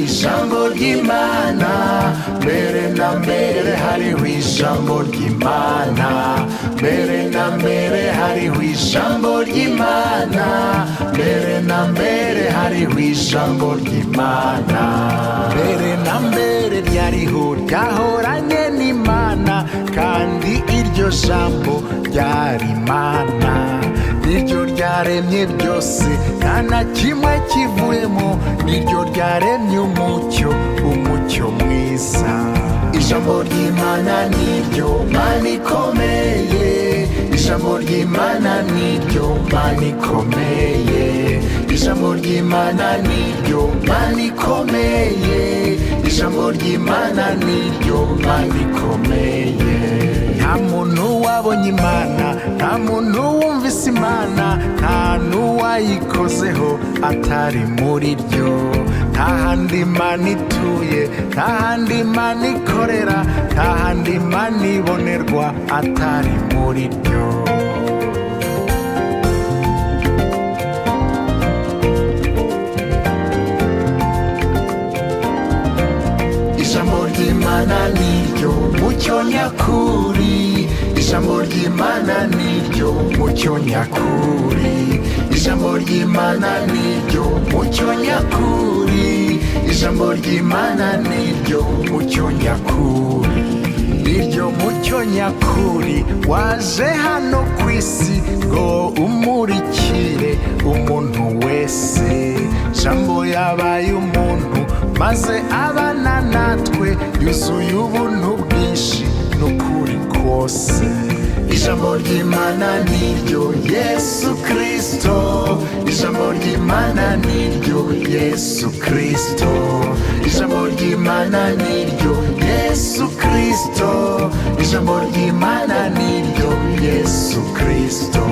ijambo ry'Imana, mbere na mbere hariho ijambo ry'Imana, mbere na mbere hariho ijambo ry'Imana, mbere na mbere hariho ijambo ry'Imana, mbere na mbere ryariho ryahoranye n'Imana, kandi iryo jambo ryari Imana, niryo ryaremye byose nta na kimwe kivuyemo, niryo ryaremye umucyo, umucyo mwiza. Ijambo ry'Imana niryo Mana ikomeye, ijambo ry'Imana niryo Mana ikomeye, ijambo ry'Imana niryo Mana ikomeye, ijambo ry'Imana niryo Mana ikomeye. Nta muntu wabonye Imana, nta muntu wumvise Imana, nta n'uwayikozeho atari muri ryo. Nta handi Imana ituye, nta handi Imana ikorera, nta handi Imana ibonerwa atari muri ryo. Ijambo ry'Imana niryo mucyo nyakuri, ijambo ry'Imana niryo mucyo nyakuri, ijambo ry'Imana niryo mucyo nyakuri, ijambo ry'Imana niryo mucyo nyakuri, niryo mucyo nyakuri waje hano ku isi ngo umurikire umuntu wese. Jambo yabaye umuntu maze abana natwe, yuzuye ubuntu bwinshi n'ukuri kose. Ijambo ry'Imana niryo Yesu Kristo, ijambo ry'Imana niryo Yesu Kristo, ijambo ry'Imana niryo Yesu Kristo, ijambo ry'Imana niryo Yesu Kristo.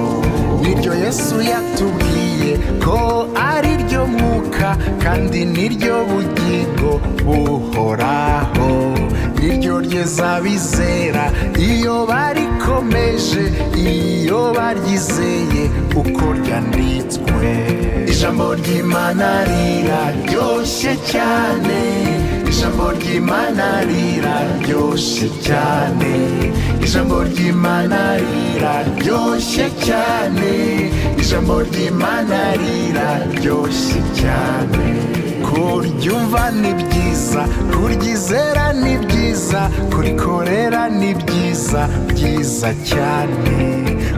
Niryo Yesu yatubwiye ko ari ryo mwuka kandi niryo bugingo buhoraho, niryo ryeza bizera iyo barikomeje, iyo baryizeye uko ryanditswe. Ijambo ry'Imana riraryoshye cyane, ijambo ry'Imana riraryoshye cyane, ijambo ry'Imana riraryoshye cyane, ijambo ry'Imana riraryoshye cyane. Kuryumva ni byiza, kuryizera ni byiza, kurikorera ni byiza, byiza cyane.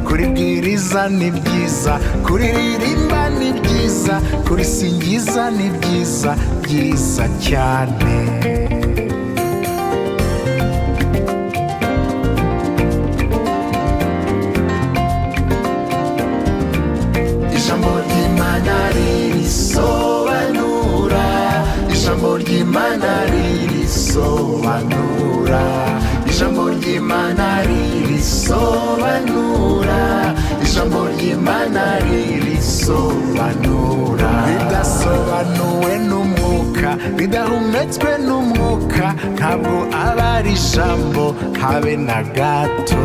Kuribwiriza ni byiza, kuriririmba ni byiza, kurisingiza ni byiza, byiza cyane. Ijambo ry'Imana ririsobanura, ijambo ry'Imana ririsobanura, ijambo ry'Imana ririsobanura, ijambo ry'Imana ririsobanura. Ridasobanuwe n'umwuka, ridahumetswe n'umwuka, ntabwo aba ari ijambo habe na gato.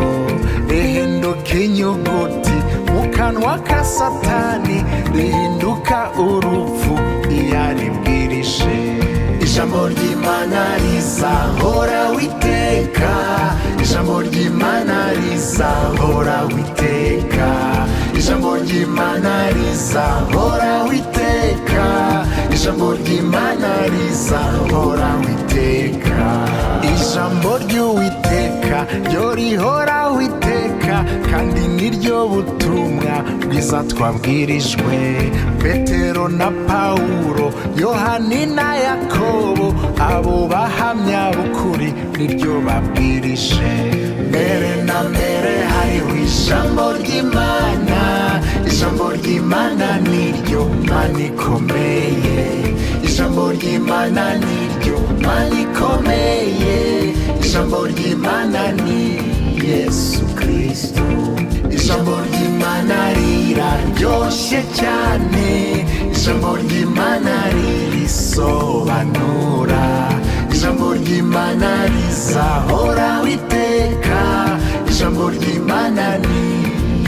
Rihinduka inyuguti mu kanwa ka Satani, rihinduka urupfu iyo aribwirije. Ijambo ry'Imana rizahora witeka, ijambo ry'Imana rizahora witeka, ijambo ry'Imana rizahora witeka, ijambo ry'Imana rizahora witeka. Ijambo ry'Uwiteka ryo rihoraho iteka, kandi niryo butumwa bwiza twabwirijwe. Petero na Pawulo, Yohani na Yakobo, abo bahamya b'ukuri niryo babwirije. Mbere na mbere hariho ijambo ry'Imana, ijambo ry'Imana niryo Mana ikomeye, ijambo ry'Imana niryo Mana ikomeye, ijambo ry'Imana ni Yesu Kristo. Ijambo ry'Imana riraryoshye cyane, ijambo ry'Imana ririsobanura, ijambo ry'Imana rizahoraho iteka, ijambo ry'Imana ni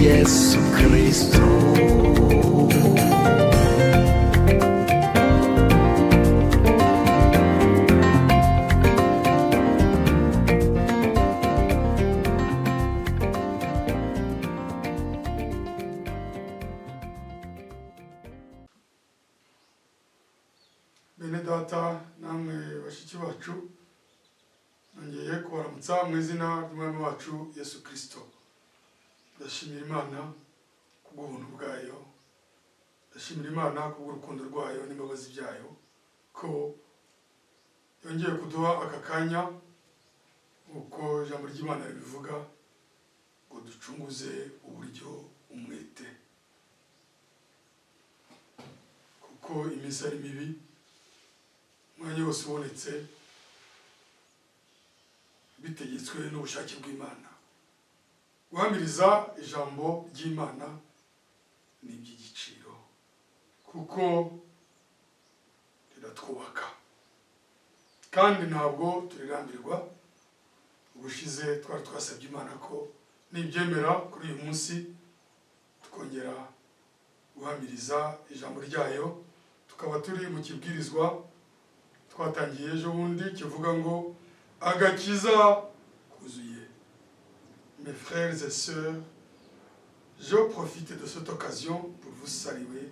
Yesu Kristo. bene data namwe bashiki bacu nongeye kubaramutsa mu izina ry'umwami wacu Yesu Kristo. Ndashimira Imana kubw'ubuntu bwayo, ndashimira Imana kubw'urukundo rwayo n'imbabazi byayo ko yongeye kuduha aka kanya uko ijambo ry'Imana ribivuga ngo ducunguze uburyo umwete, kuko iminsi ari mibi, umwanya wose ubonetse bitegetswe n'ubushake bw'Imana. Guhamiriza ijambo ry'Imana ni iby'igiciro kuko riratwubaka kandi ntabwo turirambirwa. Ubushize twari twasabye Imana ko nibyemera kuri uyu munsi tukongera guhamiriza ijambo ryayo, tukaba turi mu kibwirizwa twatangiye ejo bundi kivuga ngo agakiza kuzuye. Mes frères et sœurs, je profite de cette occasion pour vous saluer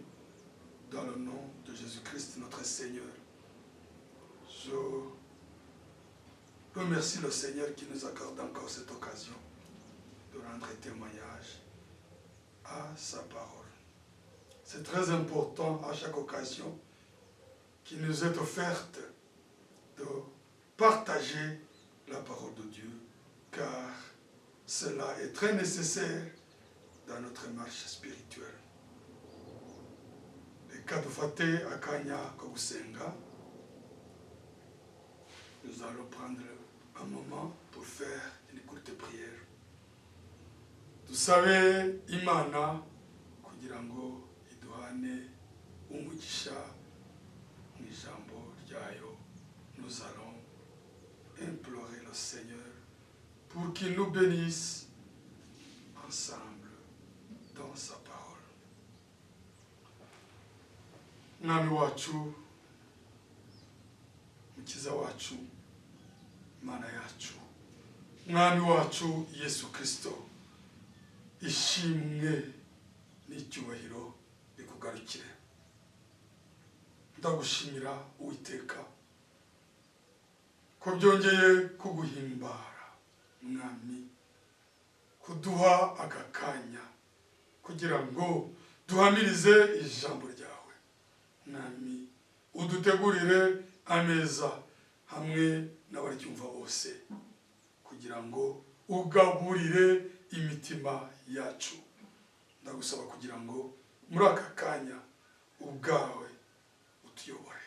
dans le nom de Jésus-Christ notre Seigneur. Je remercie le Seigneur qui nous accorde encore cette occasion de rendre témoignage à sa parole. C'est très important à chaque occasion qui nous est offerte de partager la parole de Dieu, car cela est très nécessaire dans notre marche spirituelle. Reka dufate akanya ko gusenga. Nous allons prendre un moment pour faire une courte prière. Dusabe Imana kugira ngo iduhane umugisha mu ijambo ryayo. Nous allons implorer le Seigneur pour qu'il nous bénisse ensemble dans sa parole. Mwami wacu, Mukiza wacu, Mana yacu, Mwami wacu Yesu Kristo, ishimwe n'icyubahiro bikugarukire. Ndagushimira Uwiteka ko byongeye kuguhimbara, Mwami, kuduha aka kanya kugira ngo duhamirize ijambo ryawe. Mwami, udutegurire ameza hamwe n'abaryumva bose kugira ngo ugaburire imitima yacu. Ndagusaba kugira ngo muri aka kanya ubwawe utuyobore,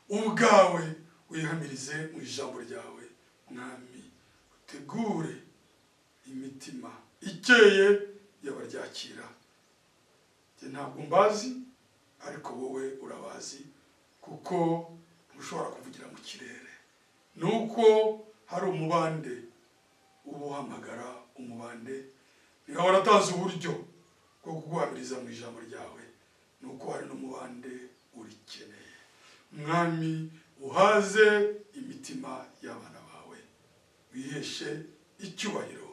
ubwawe wihamirize mu ijambo ryawe. Mwami, utegure imitima ikeye y'abaryakira. Ntabwo mbazi ariko wowe urabazi, kuko ntushobora kuvugira mu kirere. Nuko hari umubande ubuhamagara, umubande niba waratanze uburyo bwo kuguhamiriza mu ijambo ryawe, nuko hari n'umubande urikeneye. Mwami, uhaze imitima y'abana bawe, wiheshe icyubahiro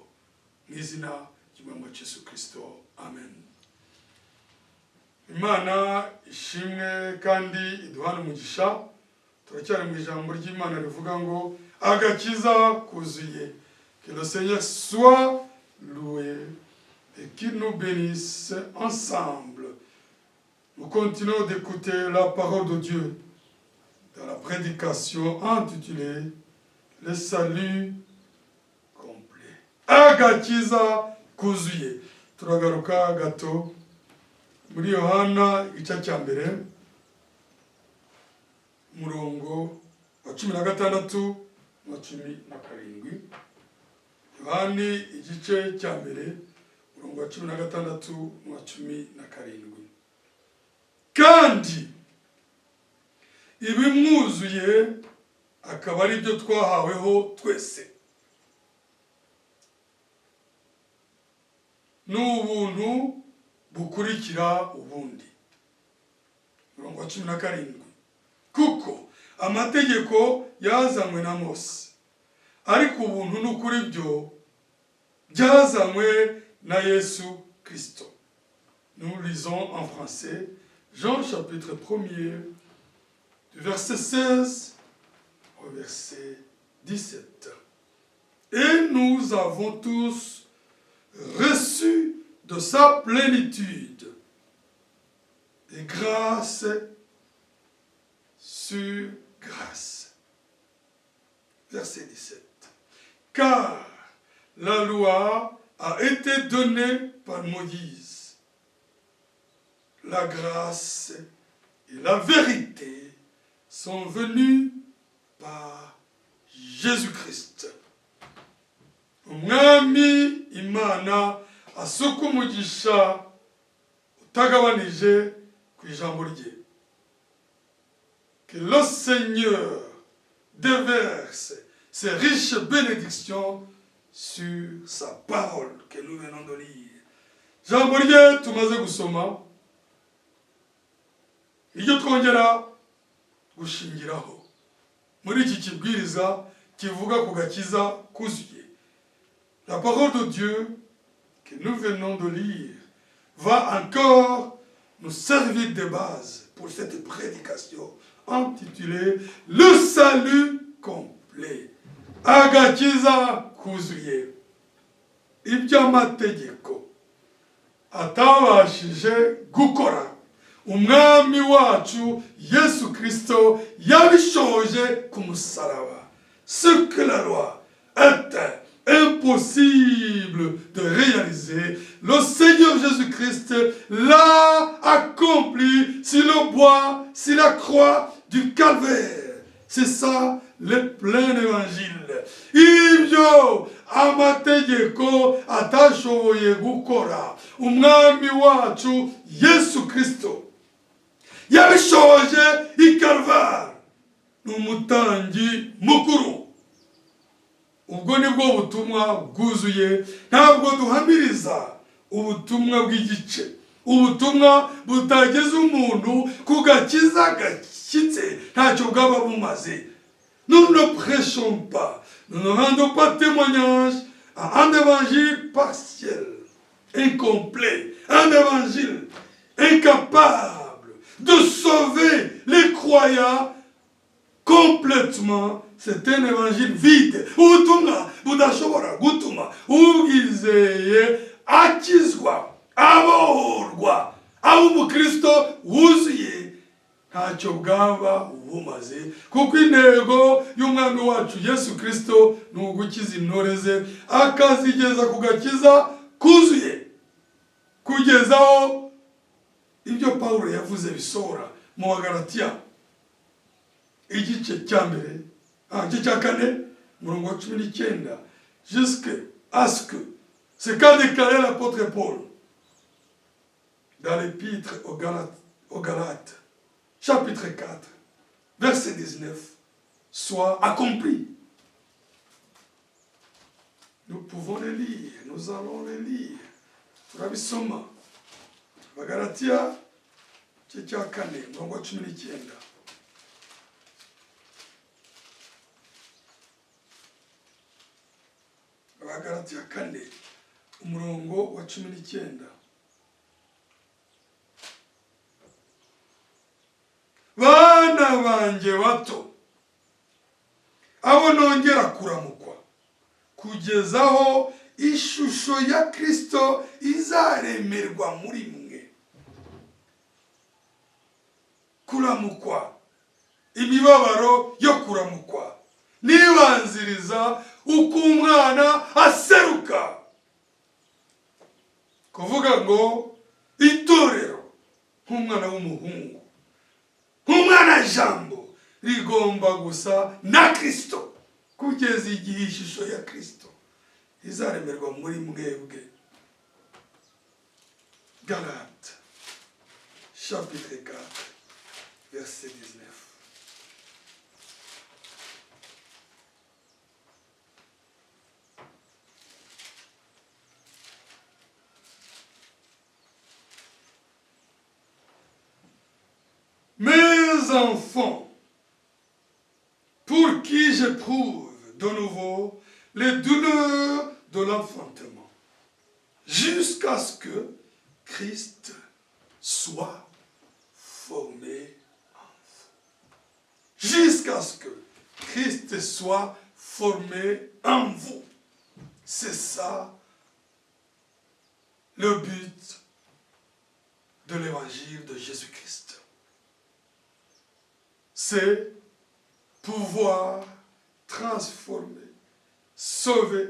mu izina ry'umwami wacu Yesu Kristo. Amen. Imana ishimwe kandi iduhana umugisha. Turacyari mu ijambo ry'Imana rivuga ngo agakiza kuzuye. Que le Seigneur soit loué et qu'il nous bénisse ensemble. Nous continuons d'écouter la parole de Dieu dans la prédication intitulée Le salut complet. Agakiza kuzuye. Turagaruka gato muri Yohana igice cya mbere murongo wa 16 na 17. Yohani igice cya mbere murongo wa 16 na 17. Kandi ibimwuzuye akaba ari byo twahaweho twese, n'ubuntu bukurikira ubundi. Murongo wa 17. Kuko amategeko yazanywe na Mose, ariko ubuntu n'ukuri byo byazanywe na Yesu Kristo. Nous lisons en français Jean chapitre 1er, du verset 16 au verset 17. Et nous avons tous reçu de sa plénitude et grâce sur grâce. Verset 17. Car la loi a été donnée par Moïse. La grâce et la vérité sont venues par Jésus-Christ. Umwami Imana asuka umugisha utagabanije ku ijambo rye. Que le Seigneur déverse ses riches bénédictions sur sa parole que nous venons de lire. Ijambo rye tumaze gusoma, iryo twongera gushingiraho muri iki kibwiriza kivuga ku gakiza kuzuye. La parole de Dieu que nous venons de lire va encore nous servir de base pour cette prédication intitulée « Le salut complet ». Agakiza kuzuye. Iby'amategeko atabashije gukora, umwami wacu Yesu Kristo yabishoje ku musaraba. Ce que la loi était impossible de réaliser, le Seigneur Jésus-Christ l'a accompli sur le bois, sur la croix du calvaire. C'est ça le plein évangile. Ibyo amategeko atashoboye gukora, umwami wacu Yesu Kristo yabishoje i Kalvari. Ni umutangi mukuru. Ubwo nibwo butumwa bwuzuye, ntabwo duhamiriza ubutumwa bw'igice, ubutumwa butageze umuntu ku gakiza gashyitse ntacyo bwaba bumaze. Nous ne prêchons pas, nous ne rendons pas témoignage à un évangile partiel, incomplet, un évangile incapable de sauver les croyants complètement. C'est un évangile vide. Ubutumwa budashobora gutuma ubwizeye akizwa, abohorwa, abo umukristo wuzuye ntacyo bwaba bumaze, kuko intego y'umwami wacu Yesu Kristo ni ugukiza intore ze akazigeza ku gakiza kuzuye, kugezaho ibyo Pawulo yavuze bisohora mu Bagalatiya igice cya mbere, igice cya kane murongo wa 19 jusqu'à ce que ce qu'a déclaré l'apôtre Paul dans l'épître aux Galates, chapitre 4, verset 19, soit accompli. Nous pouvons les lire, nous allons les lire. Turabisoma. Bagalatiya igice cya kane murongo wa 19. Bagalatiya kane umurongo wa 19. Bana banjye bato, abo nongera kuramukwa, kugezaho ishusho ya Kristo izaremerwa muri mwe. Kuramukwa, imibabaro yo kuramukwa, nibanziriza uko umwana aseruka. Kuvuga ngo itorero nk'umwana w'umuhungu, nk'umwana jambo rigomba gusa na Kristo, kugeza igihe ishusho ya Kristo izaremerwa muri mwebwe. Galates chapitre 4 verset 19. Mes enfants, pour qui j'éprouve de nouveau les douleurs de l'enfantement, jusqu'à ce que Christ soit formé en vous. jusqu'à ce que Christ soit formé en vous. C'est ça le but de l'évangile de Jésus-Christ. C'est pouvoir transformer, sauver,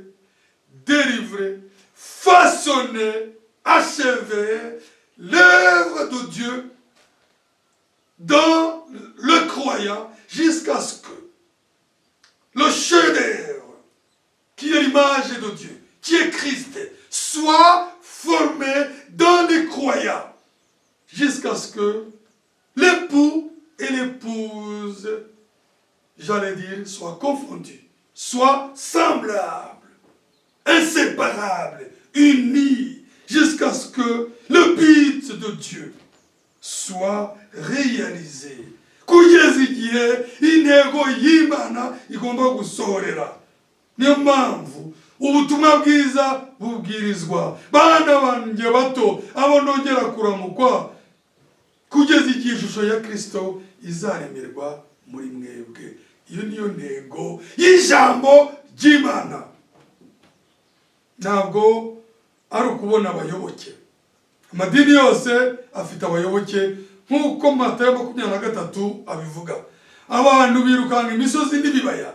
délivrer, façonner, achever l'œuvre de Dieu dans le croyant jusqu'à ce que le chef-d'œuvre qui est l'image de Dieu, qui est Christ, soit formé dans les croyants jusqu'à ce que l'époux et l'épouse, j'allais dire, soient confondus, soient semblables, inséparables, unis, jusqu'à ce que le but de Dieu soit réalisé. Kugeza igihe intego y'Imana igomba gusohorera. Niyo mpamvu ubutumwa bwiza bubwirizwa bana banjye bato abo nongera kuramukwa kugeza igihe ishusho ya Kristo izaremerwa muri mwebwe. Iyo niyo ntego y'ijambo ry'Imana. Ntabwo ari ukubona abayoboke. Amadini yose afite abayoboke nk'uko Matayo 23 abivuga. Abantu birukanga imisozi n'ibibaya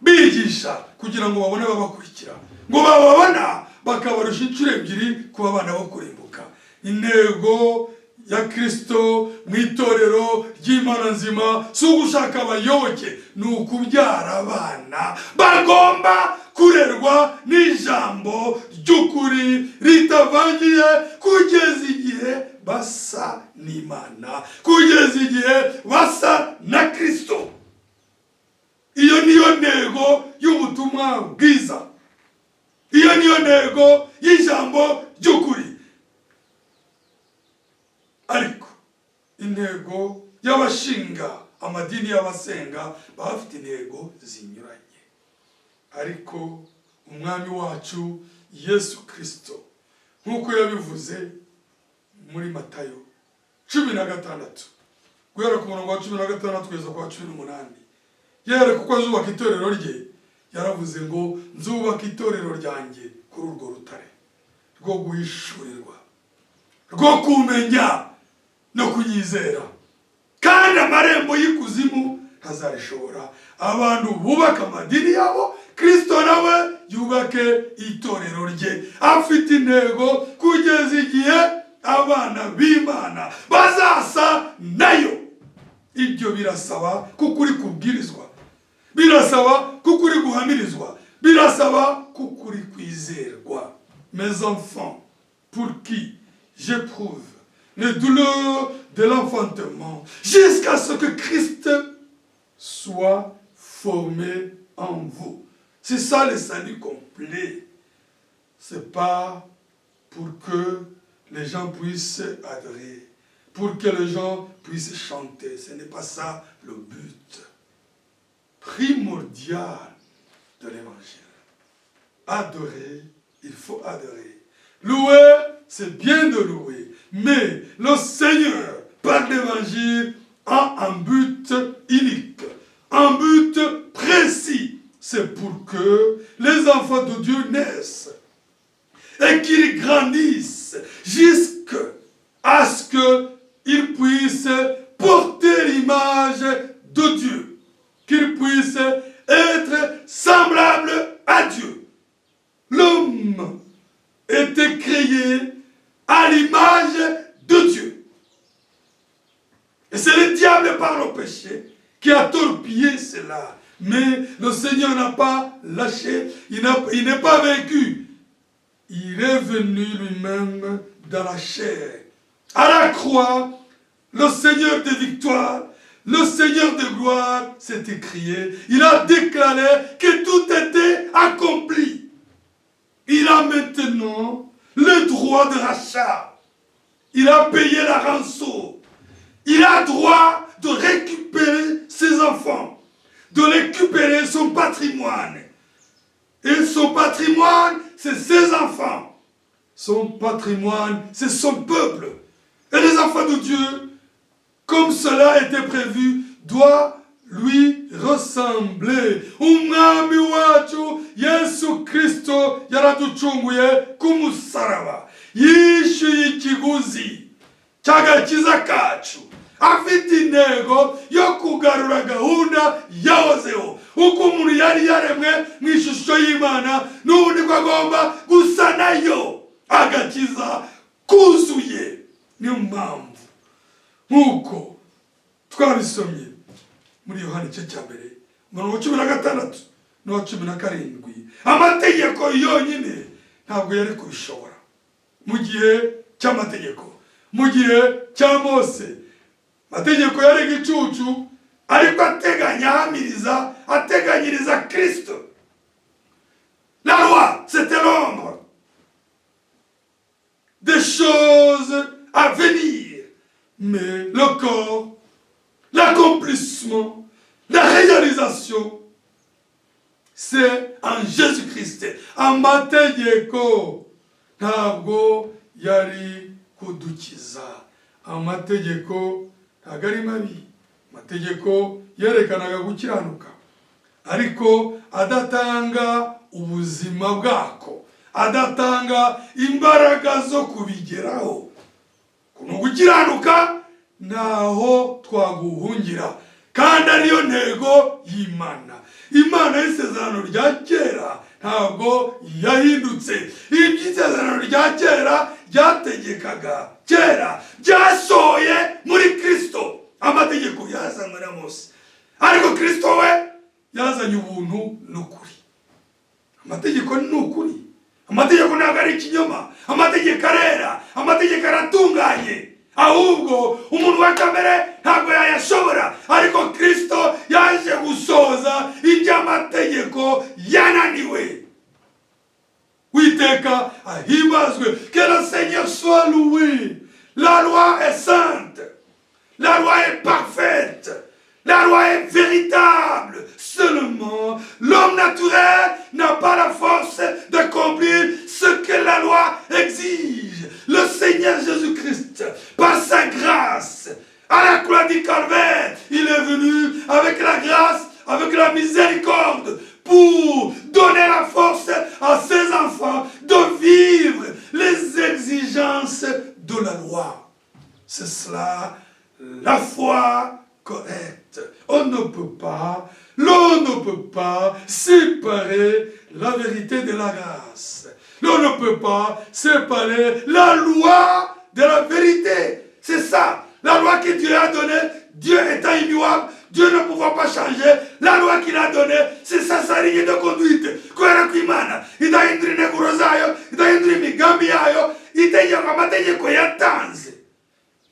bigisha kugira ngo babone babakurikira, ngo bababona bakabarusha inshuro ebyiri kuba abana bo kurimbuka. Intego ya Kristo mu itorero ry'Imana nzima si ugushaka abayoboke, ni ukubyara abana bagomba kurerwa n'ijambo ry'ukuri ritavangiye kugeza igihe basa n'Imana, kugeza igihe basa na Kristo. Iyo niyo ntego y'ubutumwa bwiza. Iyo niyo ntego y'ijambo ry'ukuri. Ariko intego y'abashinga amadini y'abasenga bafite intego zinyuranye. Ariko umwami wacu Yesu Kristo nk'uko yabivuze muri Matayo 16 guhera ku murongo wa 16 kugeza ku wa 18, yere kuko azubaka itorero rye yaravuze ngo nzubaka itorero ryanjye kuri urwo rutare rwo guhishurirwa, rwo kumenya no kunyizera, kandi amarembo y'ikuzimu ntazarishobora. Abantu bubaka amadini yabo, Kristo nawe yubake itorero rye, afite intego kugeza igihe abana b'Imana bazasa nayo. Ibyo birasaba kuko uri kubwirizwa, birasaba kuko uri guhamirizwa, birasaba kuko uri kwizerwa. Mes enfants, pour qui j'éprouve les douleurs de l'enfantement jusqu'à ce que Christ soit formé en vous. C'est ça le salut complet. C'est pas pour que les gens puissent adorer, pour que les gens puissent chanter. Ce n'est pas ça le but primordial de l'évangile. Adorer, il faut adorer. Louer, c'est bien de louer. Mais le Seigneur, par l'évangile, a un but unique, un but précis. C'est pour que les enfants de Dieu naissent et qu'ils grandissent jusqu'à ce qu'ils puissent porter l'image de Dieu, qu'ils puissent être semblables à Dieu. L'homme était créé à l'image de Dieu. Et c'est le diable par le péché qui a torpillé cela. Mais le Seigneur n'a pas lâché, il n'est pas vaincu. Il est venu lui-même dans la chair. À la croix, le Seigneur de victoire, le Seigneur de gloire s'est écrié. Il a déclaré que tout était accompli. Il a maintenant le droit de rachat. Il a payé la rançon. Il a droit de récupérer ses enfants, de récupérer son patrimoine. Et son patrimoine, c'est ses enfants. Son patrimoine, c'est son peuple. Et les enfants de Dieu, comme cela était prévu, doivent lui ressembler. Umwami wacu Yesu Kristo yaraducunguye ku musaraba, yishyuye ikiguzi cy'agakiza kacu, afite intego yo kugarura gahunda yahozeho. Uko umuntu yari yaremwe mu ishusho y'Imana, n'ubundi ko agomba gusa nayo, agakiza kuzuye. Niyo mpamvu nk'uko twabisomye muri Yohana igice cya mbere umurongo wa 16 n'uwa 17, amategeko yonyine ntabwo yari kubishobora. Mu gihe cy'amategeko, mu gihe cya Mose, amategeko yari igicucu, ariko ateganyiriza Kristo. La loi, c'était l'ombre des choses à venir, mais le corps, l'accomplissement, la réalisation, c'est en Jésus-Christ. Amategeko ntabwo yari kudukiza. Amategeko ntabwo ari mabi. Amategeko yerekanaga gukiranuka, ariko adatanga ubuzima bwako, adatanga imbaraga zo kubigeraho. Kuno gukiranuka naho twaguhungira, kandi ariyo ntego y'Imana. Imana y'isezerano rya kera ntabwo yahindutse. Iby'isezerano rya kera ryategekaga kera byasohoye muri Kristo. Amategeko yazanywe na Mose, ariko Kristo we yazanye ubuntu n'ukuri. Amategeko ni ukuri, amategeko ntabwo ari ikinyoma, amategeko arera, amategeko aratunganye. Ahubwo umuntu wa kamere ntabwo yayashobora, ariko Kristo yaje gusoza iby'amategeko yananiwe. Witeka ahimbazwe. Que le Seigneur soit loué. La loi est sainte, la loi est parfaite, la loi est véritable. Seulement, l'homme naturel n'a pas la force d'accomplir ce que la loi exige. Le Seigneur Jésus-Christ, par sa grâce, à la croix du Calvaire, il est venu avec la grâce, avec la miséricorde, pour donner la force à ses enfants de vivre les exigences de la loi. C'est cela la foi correcte. L'on ne peut pas séparer la vérité de la grâce. L'on ne peut pas séparer la loi de la vérité. C'est ça, la loi que Dieu a donnée. Dieu étant immuable, Dieu ne pouvant pas changer. La loi qu'il a donnée, c'est sa ligne de conduite. Kubera ko Imana idahindura integuro zayo, idahindura imigambi yayo, itegeka amategeko yatanze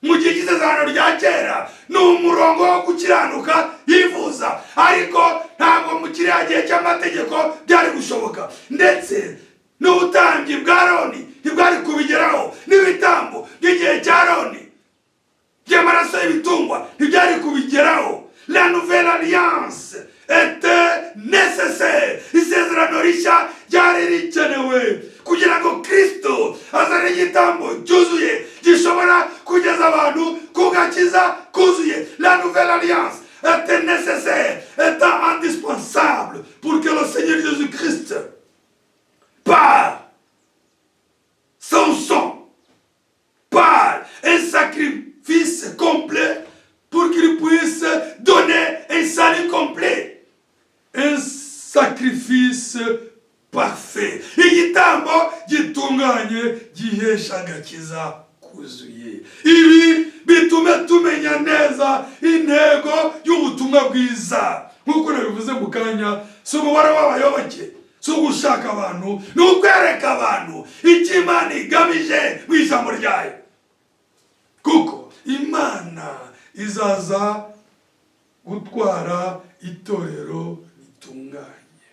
mu gihe cy'isezerano rya kera ni umurongo wo gukiranuka yifuza, ariko ntabwo mu kiriya gihe cy'amategeko byari gushoboka. Ndetse n'ubutambyi bwa Aroni ntibwari kubigeraho, n'ibitambo by'igihe cya Aroni by'amaraso y'ibitungwa ntibyari kubigeraho. La nouvelle alliance était nécessaire. Isezerano rishya ryari rikenewe kugira ngo Kristo azane igitambo cyuzuye gishobora kugeza abantu ku gakiza kuzuye. La nouvelle alliance était nécessaire, était indispensable pour que le Seigneur Jésus-Christ, par son sang, par un sacrifice complet, pour qu'il puisse donner un salut complet, un sacrifice parfait. Igitambo gitunganye gihesha agakiza kuzuye. Ibi bitume tumenya neza intego y'ubutumwa bwiza. Nk'uko nabivuze mu kanya, si umubare w'abayoboke, si ugushaka abantu, ni ukwereka abantu icyo Imana igamije mu ijambo ryayo. Kuko Imana izaza gutwara itorero ritunganye.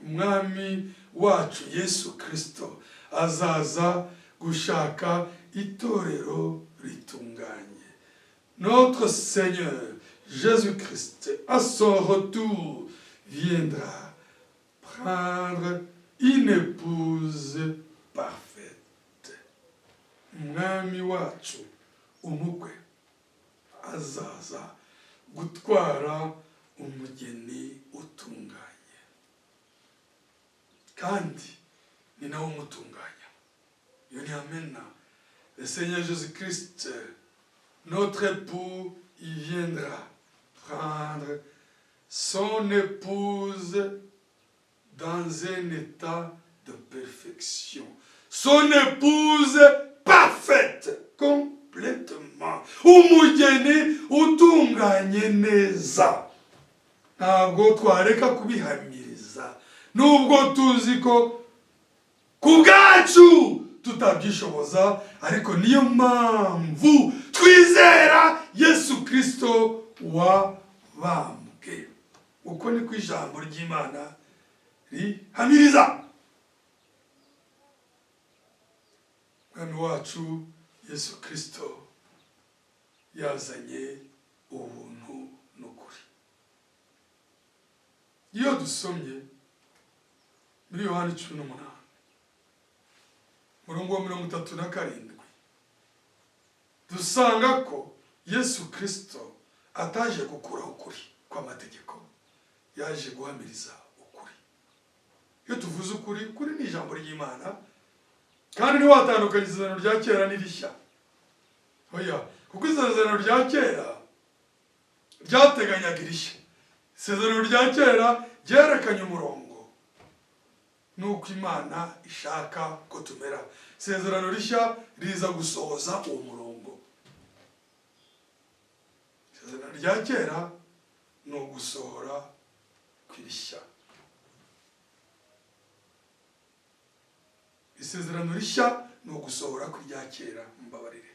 Umwami wacu Yesu Kristo azaza gushaka itorero ritunganye. Notre Seigneur Jésus-Christ, à son retour, viendra prendre une épouse parfaite. Umwami wacu umukwe azaza gutwara umugeni utunganye, kandi ni nawe umutunganya. Iyo ni amena. Le Seigneur Jésus-Christ, notre époux, il viendra prendre son épouse dans un état de perfection. Son épouse parfaite, complètement. Umugeni utunganye neza. Ntabwo twareka kubihamiriza. Nubwo tuzi ko kubwacu tutabyishoboza, ariko niyo mpamvu twizera Yesu Kristo wabambwe. Uko ni ku ijambo ry'Imana rihamiriza. Mwami wacu Yesu Kristo yazanye ubuntu n'ukuri. Iyo dusomye muri Yohana 18 murongo wa 37 dusanga ko Yesu Kristo ataje gukuraho ukuri kw'amategeko, yaje guhamiriza ukuri. Iyo tuvuze ukuri, kuri ni ijambo ry'Imana, kandi ntiwatandukanya isezerano rya kera n'irishya. Oya, kuko isezerano rya kera ryateganyaga irishya. Isezerano rya kera ryerekanye umurongo nuko Imana ishaka ko tumera. Isezerano rishya riza gusohoza uwo murongo. Isezerano rya kera ni ugusohora kw'irishya. Isezerano rishya ni ugusohora kw'irya kera. Mbabarire.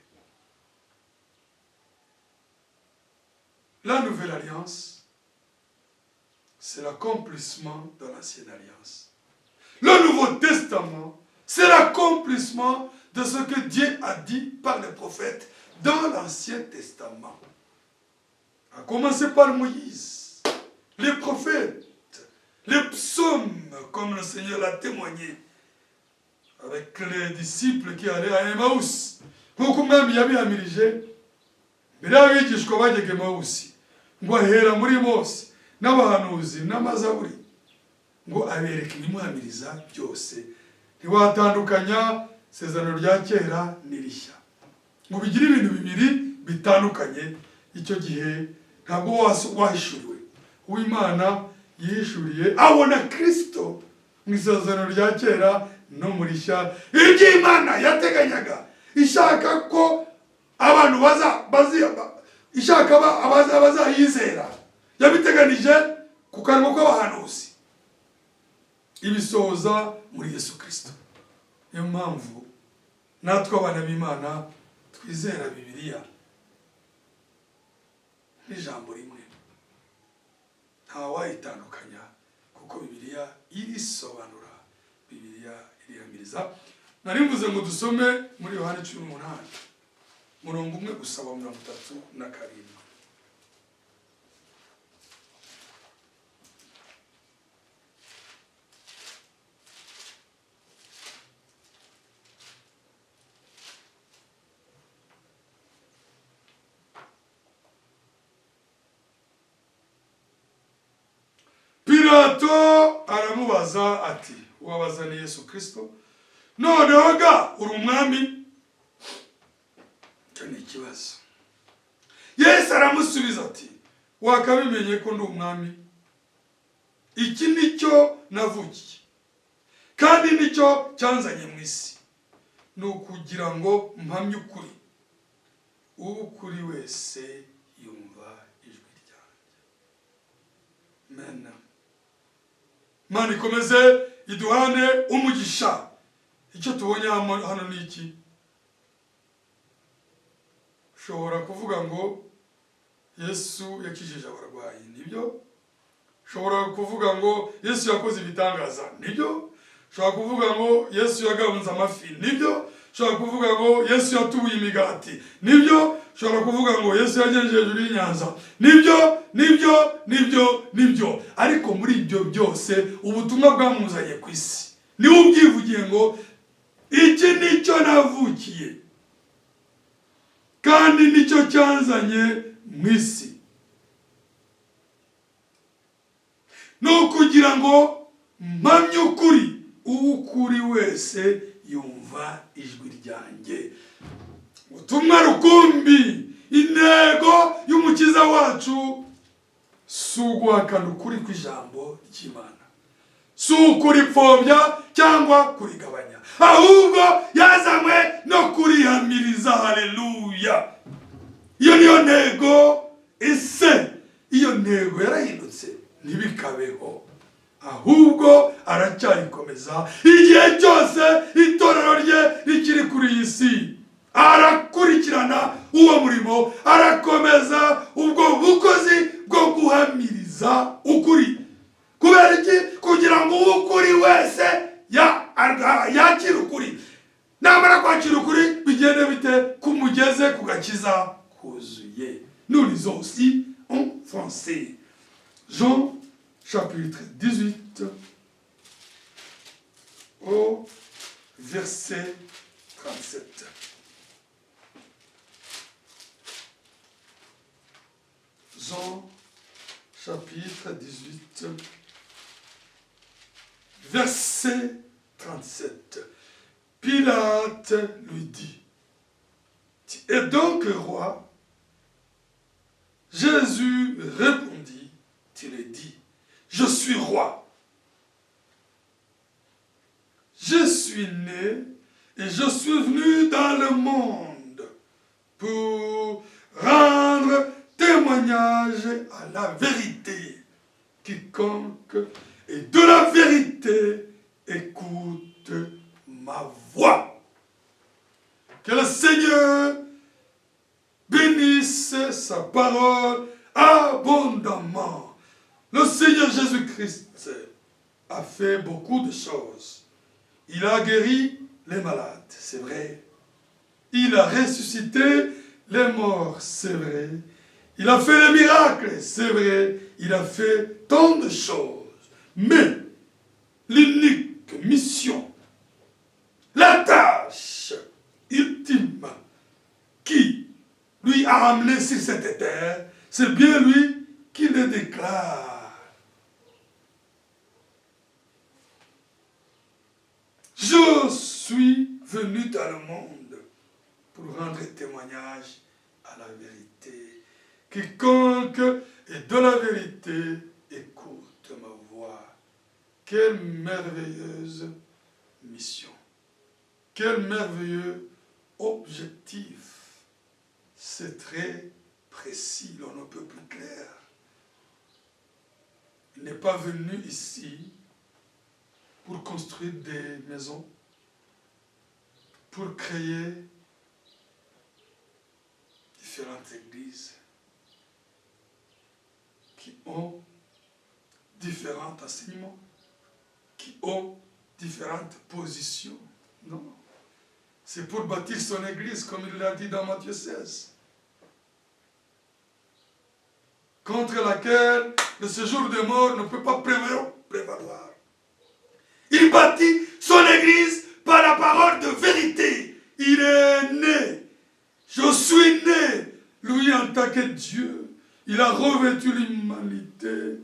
La nouvelle alliance, c'est l'accomplissement de l'ancienne alliance. Le Nouveau Testament, c'est l'accomplissement de ce que Dieu a dit par les prophètes dans l'Ancien Testament. À commencer par Moïse, les prophètes, les psaumes, comme le Seigneur l'a témoigné avec les disciples qui allaient à Emmaüs. Nk'uko umwami yabihamirije mbere y'abigishwa bajyaga Emawusi, ngo ahera muri Mose n'abahanuzi n'amazaburi, ngo abereke ibimuhamiriza byose. Ntiwatandukanya isezerano rya kera n'irishya, ngo bigire ibintu bibiri bitandukanye. Icyo gihe ntabwo wahishuriwe. Uw'Imana yihishuriye abona Kristo mu isezerano rya kera no mu rishya. Iby'Imana yateganyaga ishaka ko abantu bazayizera, yabiteganije ku kanwa k'abahanuzi, ibisohoza muri Yesu Kristo. Niyo mpamvu natwe abana b'Imana twizera Bibiliya n'ijambo rimwe, nta wayitandukanya, kuko Bibiliya irisobanura, Bibiliya irihamiriza. Nari mvuze ngo dusome muri Yohana 18 murongo umwe gusa wa 37. Pilato aramubaza ati, wabaza ni Yesu Kristo, noneho ga uri umwami? Icyo ni ikibazo. Yesu aramusubiza ati, wakabimenye ko ndi umwami? Iki nicyo navukiye, kandi nicyo cyanzanye mu isi, ni ukugira ngo mpamye ukuri. Ukuri wese yumva ijwi ryanjye. Amen. Imana ikomeze iduhane umugisha. Icyo tubonye hano ni iki? Ushobora kuvuga ngo Yesu yakijije abarwayi, nibyo? Ushobora kuvuga ngo Yesu yakoze ibitangaza, nibyo? Ushobora kuvuga ngo Yesu yagabunze amafi, nibyo? Ushobora kuvuga ngo Yesu yatubuye imigati, nibyo? Ushobora kuvuga ngo Yesu yagenje hejuru y'inyanza, nibyo. Ariko muri ibyo byose ubutumwa bwamuzanye ku isi, niwe ubyivugiye ngo iki nicyo navukiye, kandi nicyo cyanzanye mu isi. ni ukugira ngo mpamye ukuri, ukuri wese yumva ijwi ryanjye. Ubutumwa rukumbi, intego y'umukiza wacu si uguhakana ukuri kw'ijambo ry'Imana, si ukuripfobya cyangwa kurigabanya, ahubwo yazanywe no kurihamiriza. Haleluya! Iyo niyo ntego. Ese iyo ntego yarahindutse? Ntibikabeho, ahubwo aracyayikomeza. Igihe cyose itorero rye rikiri kuri iyi si, arakurikirana uwo murimo, arakomeza ubwo bukozi bwo guhamiriza ukuri. Kubera iki? Kugira ngo ukuri wese yakire ukuri. Namara kwakira ukuri, bigende bite? Kumugeze ku gakiza kuzuye. Nous lisons aussi en français. Jean chapitre 18 au verset 37. Jean chapitre 18 verset 37. Pilate lui dit: Tu es donc roi? Jésus répondit: Tu le dis, je suis roi. Je suis né et je suis venu dans le monde pour rendre témoignage à la vérité. Quiconque est de la vérité écoute ma voix. Que le Seigneur bénisse sa parole abondamment. Le Seigneur Jésus-Christ a fait beaucoup de choses. Il a guéri les malades, c'est vrai. Il a ressuscité les morts, c'est vrai. Il a fait les miracles, c'est vrai. Il a fait tant de choses. Mais l'unique mission, la tâche ultime qui lui a amené sur cette terre, c'est bien lui qui le déclare. Je suis venu dans le monde pour rendre témoignage à la vérité. Quiconque est de la vérité écoute ma voix. Quelle merveilleuse mission. Quel merveilleux objectif. C'est très précis, l'on ne peut plus clair. Il n'est pas venu ici pour construire des maisons, pour créer différentes églises qui ont différents enseignements, qui ont différentes positions. Non. C'est pour bâtir son église, comme il l'a dit dans Matthieu 16. Contre laquelle le séjour des morts ne peut pas prévaloir. Il bâtit son église par la parole de vérité. Il est né. Je suis né. Lui, en tant que Dieu, il a revêtu l'humanité.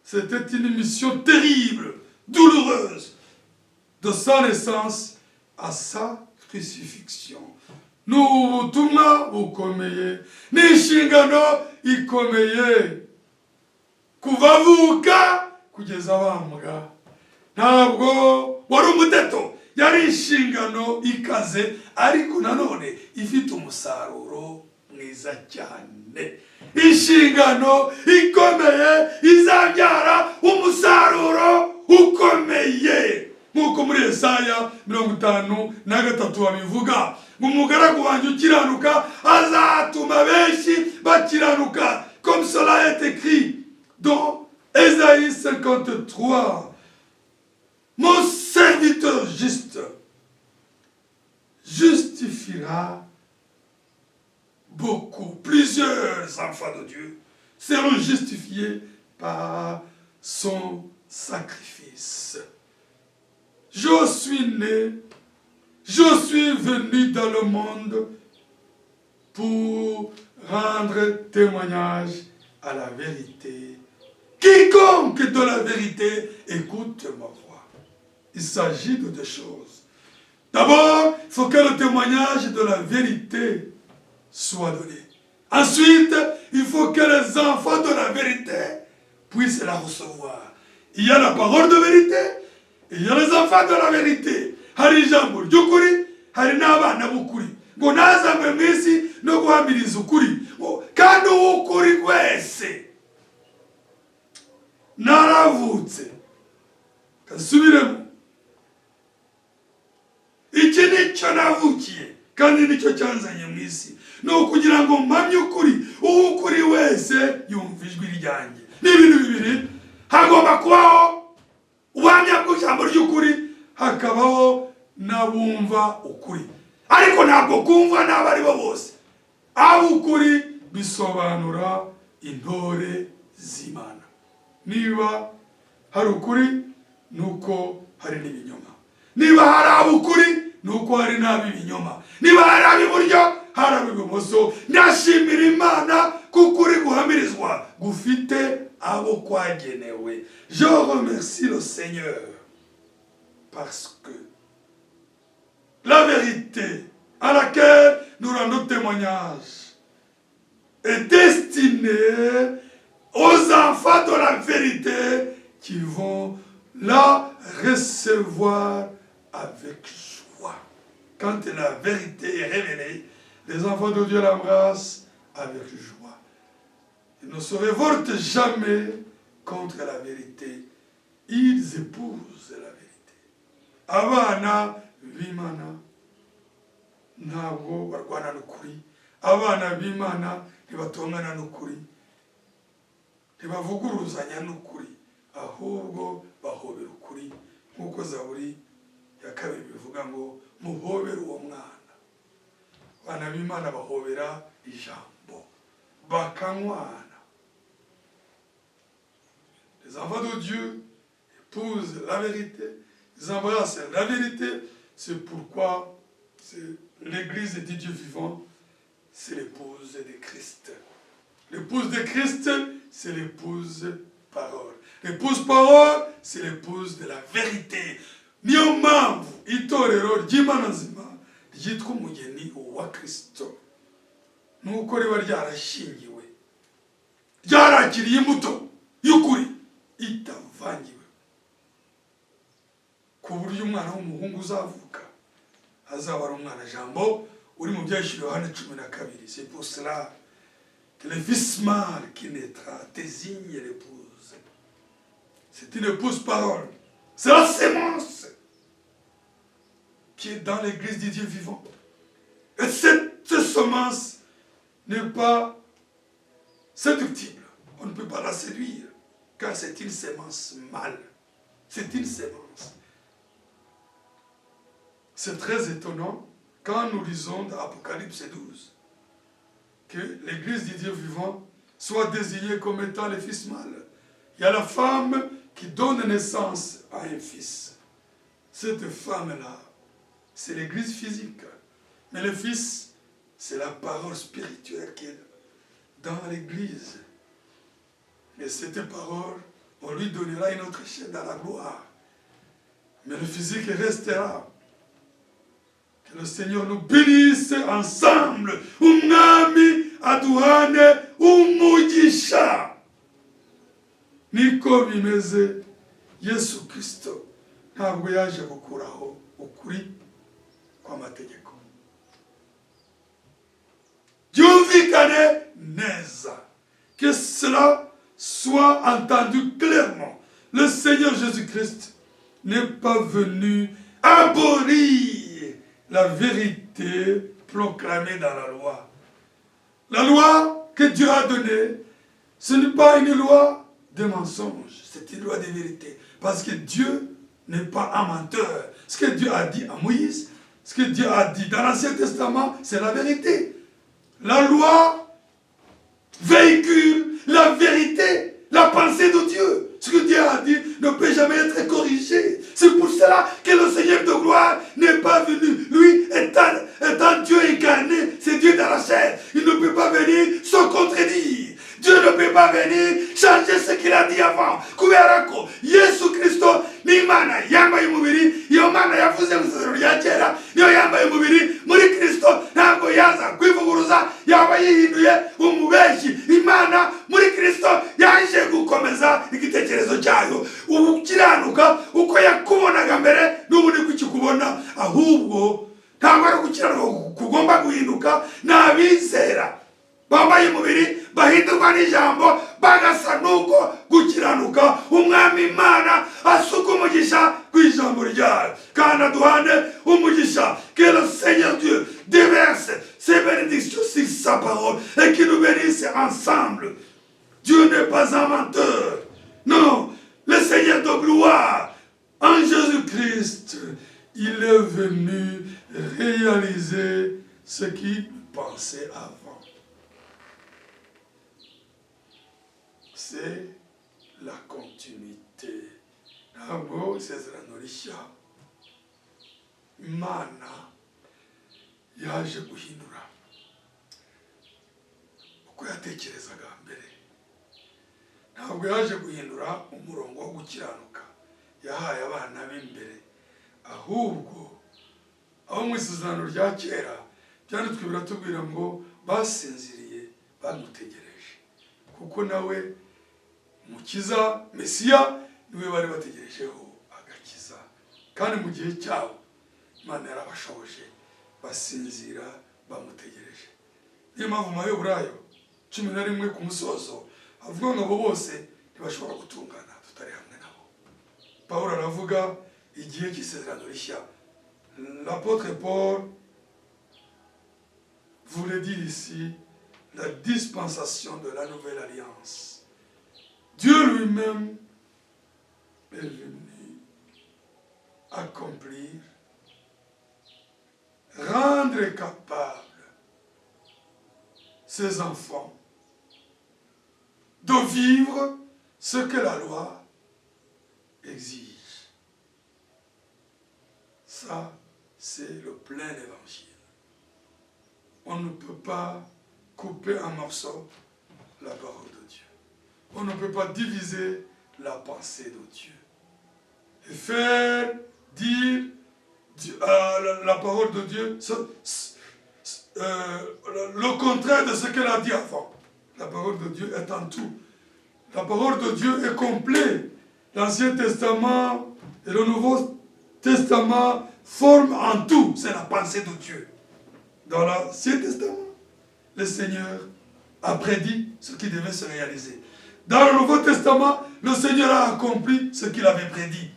C'était une mission terrible, douloureuse, de sa naissance à sa crucifixion. N'ubutumwa bukomeye n'inshingano ikomeye kuva avuka kugeza bambwa. Ntabwo wari umuteto, yari inshingano ikaze, ariko nanone ifite umusaruro mwiza cyane. Inshingano ikomeye izabyara umusaruro ukomeye. Nk'uko muri Yesaya 53 babivuga, umugaragu wanjye ukiranuka azatuma benshi bakiranuka, comme cela est écrit dans Ésaïe 53. Mon serviteur juste justifiera beaucoup. Plusieurs enfants de Dieu seront justifiés par son sacrifice. Je suis né, je suis venu dans le monde pour rendre témoignage à la vérité. Quiconque quiconque de la vérité écoute ma voix. Il s'agit de deux choses. D'abord, il faut que le témoignage de la vérité soit donné. Ensuite, il faut que les enfants de la vérité puissent la recevoir. Il y a la parole de vérité, et il y a les enfants de la vérité. Hari ijambo ry'ukuri, hari n'abana b'ukuri. Ngo nazamwe mu isi no guhamiriza ukuri. Kandi uw'ukuri wese naravutse. Kasubiremo. Iki nicyo navukiye, kandi nicyo cyanzanye mu isi. Ni ukugira ngo mpamye ukuri, uw'ukuri wese yumva ijwi ryanjye. Ni ibintu bibiri, hagomba kubaho ubuhamya bw'ijambo ry'ukuri, hakabaho n'abumva ukuri. Ariko ntabwo kumva n'abo ari bo bose. Ab'ukuri bisobanura intore z'Imana. Niba hari ukuri, nuko hari n'ibinyoma. Niba hari ab'ukuri, nuko hari n'ab'ibinyoma. Niba hari ab'iburyo, hari ab'ibumoso. Ndashimira Imana kuko uri guhamirizwa gufite abo kwagenewe. Je remercie le Seigneur parce que la vérité à laquelle nous rendons témoignage est destinée aux enfants de la vérité qui vont la recevoir avec joie. Quand la vérité est révélée, les enfants de Dieu l'embrassent avec joie. Ils ne se révoltent jamais contre la vérité. Ils épousent la vérité. Abana b'Imana ntabwo barwana n'ukuri. Abana b'Imana ntibatongana n'ukuri. Ntibavuguruzanya n'ukuri. Ahubwo bahobera ukuri. Nk'uko Zaburi ya 2 bivuga ngo muhobere uwo mwana. Abana b'Imana bahobera ijambo. Bakanywana. Les enfants de Dieu épousent la vérité. Ils embrassent la vérité. C'est pourquoi l'Église du Dieu vivant, c'est l'épouse de Christ. L'épouse de Christ, c'est l'épouse parole. L'épouse parole, c'est l'épouse de la vérité. Niyo mpamvu itorero ry'Imana nzima ryitwa umugeni wa Kristo. Nuko riba ryarashingiwe, ryarakiriye imbuto y'ukuri itavangiwe, ku buryo umwana w'umuhungu uzavuka azaba ari umwana jambo uri mu byashiro Yohana 12. C'est pour cela que le fils mâle qui naîtra désigne l'épouse. C'est une épouse parole. C'est la sémence qui est dans l'église du Dieu vivant. Et cette semence n'est pas séductible. On ne peut pas la séduire, car c'est une sémence mâle. C'est une sémence. C'est très étonnant quand nous lisons dans Apocalypse 12 que l'église du Dieu vivant soit désignée comme étant le fils mâle. Il y a la femme qui donne naissance à un fils. Cette femme-là, c'est l'église physique. Mais le fils, c'est la parole spirituelle qui est dans l'église. Et cette parole, on lui donnera une autre chaîne dans la gloire. Mais le physique restera. Que le Seigneur nous bénisse ensemble. Umwami aduhane umugisha. Niko bimeze Yesu Kristo ntabwo yaje gukuraho ukuri kw'amategeko. Byumvikane neza. Que cela soit entendu clairement. Le Seigneur Jésus-Christ n'est pas venu abolir la vérité proclamée dans la loi. La loi que Dieu a donnée, ce n'est pas une loi de mensonge, c'est une loi de vérité. Parce que Dieu n'est pas un menteur. Ce que Dieu a dit à Moïse, ce que Dieu a dit dans l'Ancien Testament, c'est la vérité. La loi véhicule la vérité, la pensée de Dieu. Ce que Dieu a dit ne peut jamais être corrigé. C'est pour cela que le Seigneur de gloire n'est pas venu. Lui, étant Dieu incarné, c'est Dieu dans la chair. Il ne peut pas venir se contredire. Dieu ne peut pas venir changer ce qu'il a dit avant. Kubera ko Yesu Kristo ni Imana yambaye umubiri, iyo Mana yavuze mu isezerano rya kera niyo yambaye umubiri muri Kristo. Ntabwo yaza kwivuguruza, yaba yihinduye umubeshyi. Imana muri Kristo yaje gukomeza igitekerezo cyayo. Ukiranuka uko yakubonaga mbere n'ubu ni kukikubona, ahubwo ntabwo ari gukiranuka kugomba guhinduka. N'abizera bambaye umubiri bahindurwa n'ijambo bagasa nuko gukiranuka. Umwami Imana asuka umugisha ku ijambo ryayo kandi aduhane umugisha. Que le Seigneur Dieu déverse ses bénédictions sur sa parole et qu'il nous bénisse ensemble. Dieu n'est pas un menteur. Non, le Seigneur de gloire en Jésus-Christ, il est venu réaliser ce qu'il pensait avant. C'est la continuité. Ntabwo isezerano rishya Imana yaje guhindura uko yatekerezaga mbere. Ntabwo yaje guhindura umurongo wo gukiranuka yahaye abana b'imbere, ahubwo abo mu isezerano rya kera byanditswe biratubwira ngo basinziriye bamutegereje, kuko nawe Mukiza Mesiya niwe bari bategerejeho agakiza, kandi mu gihe cyabo Imana yarabashoboje basinzira bamutegereje. Niyo mpamvu mu Baheburayo 11 ku musozo avuga ngo abo bose ntibashobora gutungana tutari hamwe nabo. Pawulo aravuga igihe cy'isezerano rishya. L'apôtre Paul voulait dire ici la dispensation de la nouvelle alliance. Dieu lui-même est venu accomplir, rendre capable ses enfants de vivre ce que la loi exige. Ça, c'est le plein évangile. On ne peut pas couper en morceaux la parole de Dieu. On ne peut pas diviser la pensée de Dieu et faire dire la parole de Dieu le contraire de ce qu'elle a dit avant. La parole de Dieu est en tout. La parole de Dieu est complète. L'Ancien Testament et le Nouveau Testament forment en tout. C'est la pensée de Dieu. Dans l'Ancien Testament, le Seigneur a prédit ce qui devait se réaliser. Dans le Nouveau Testament, le Seigneur a accompli ce qu'il avait prédit.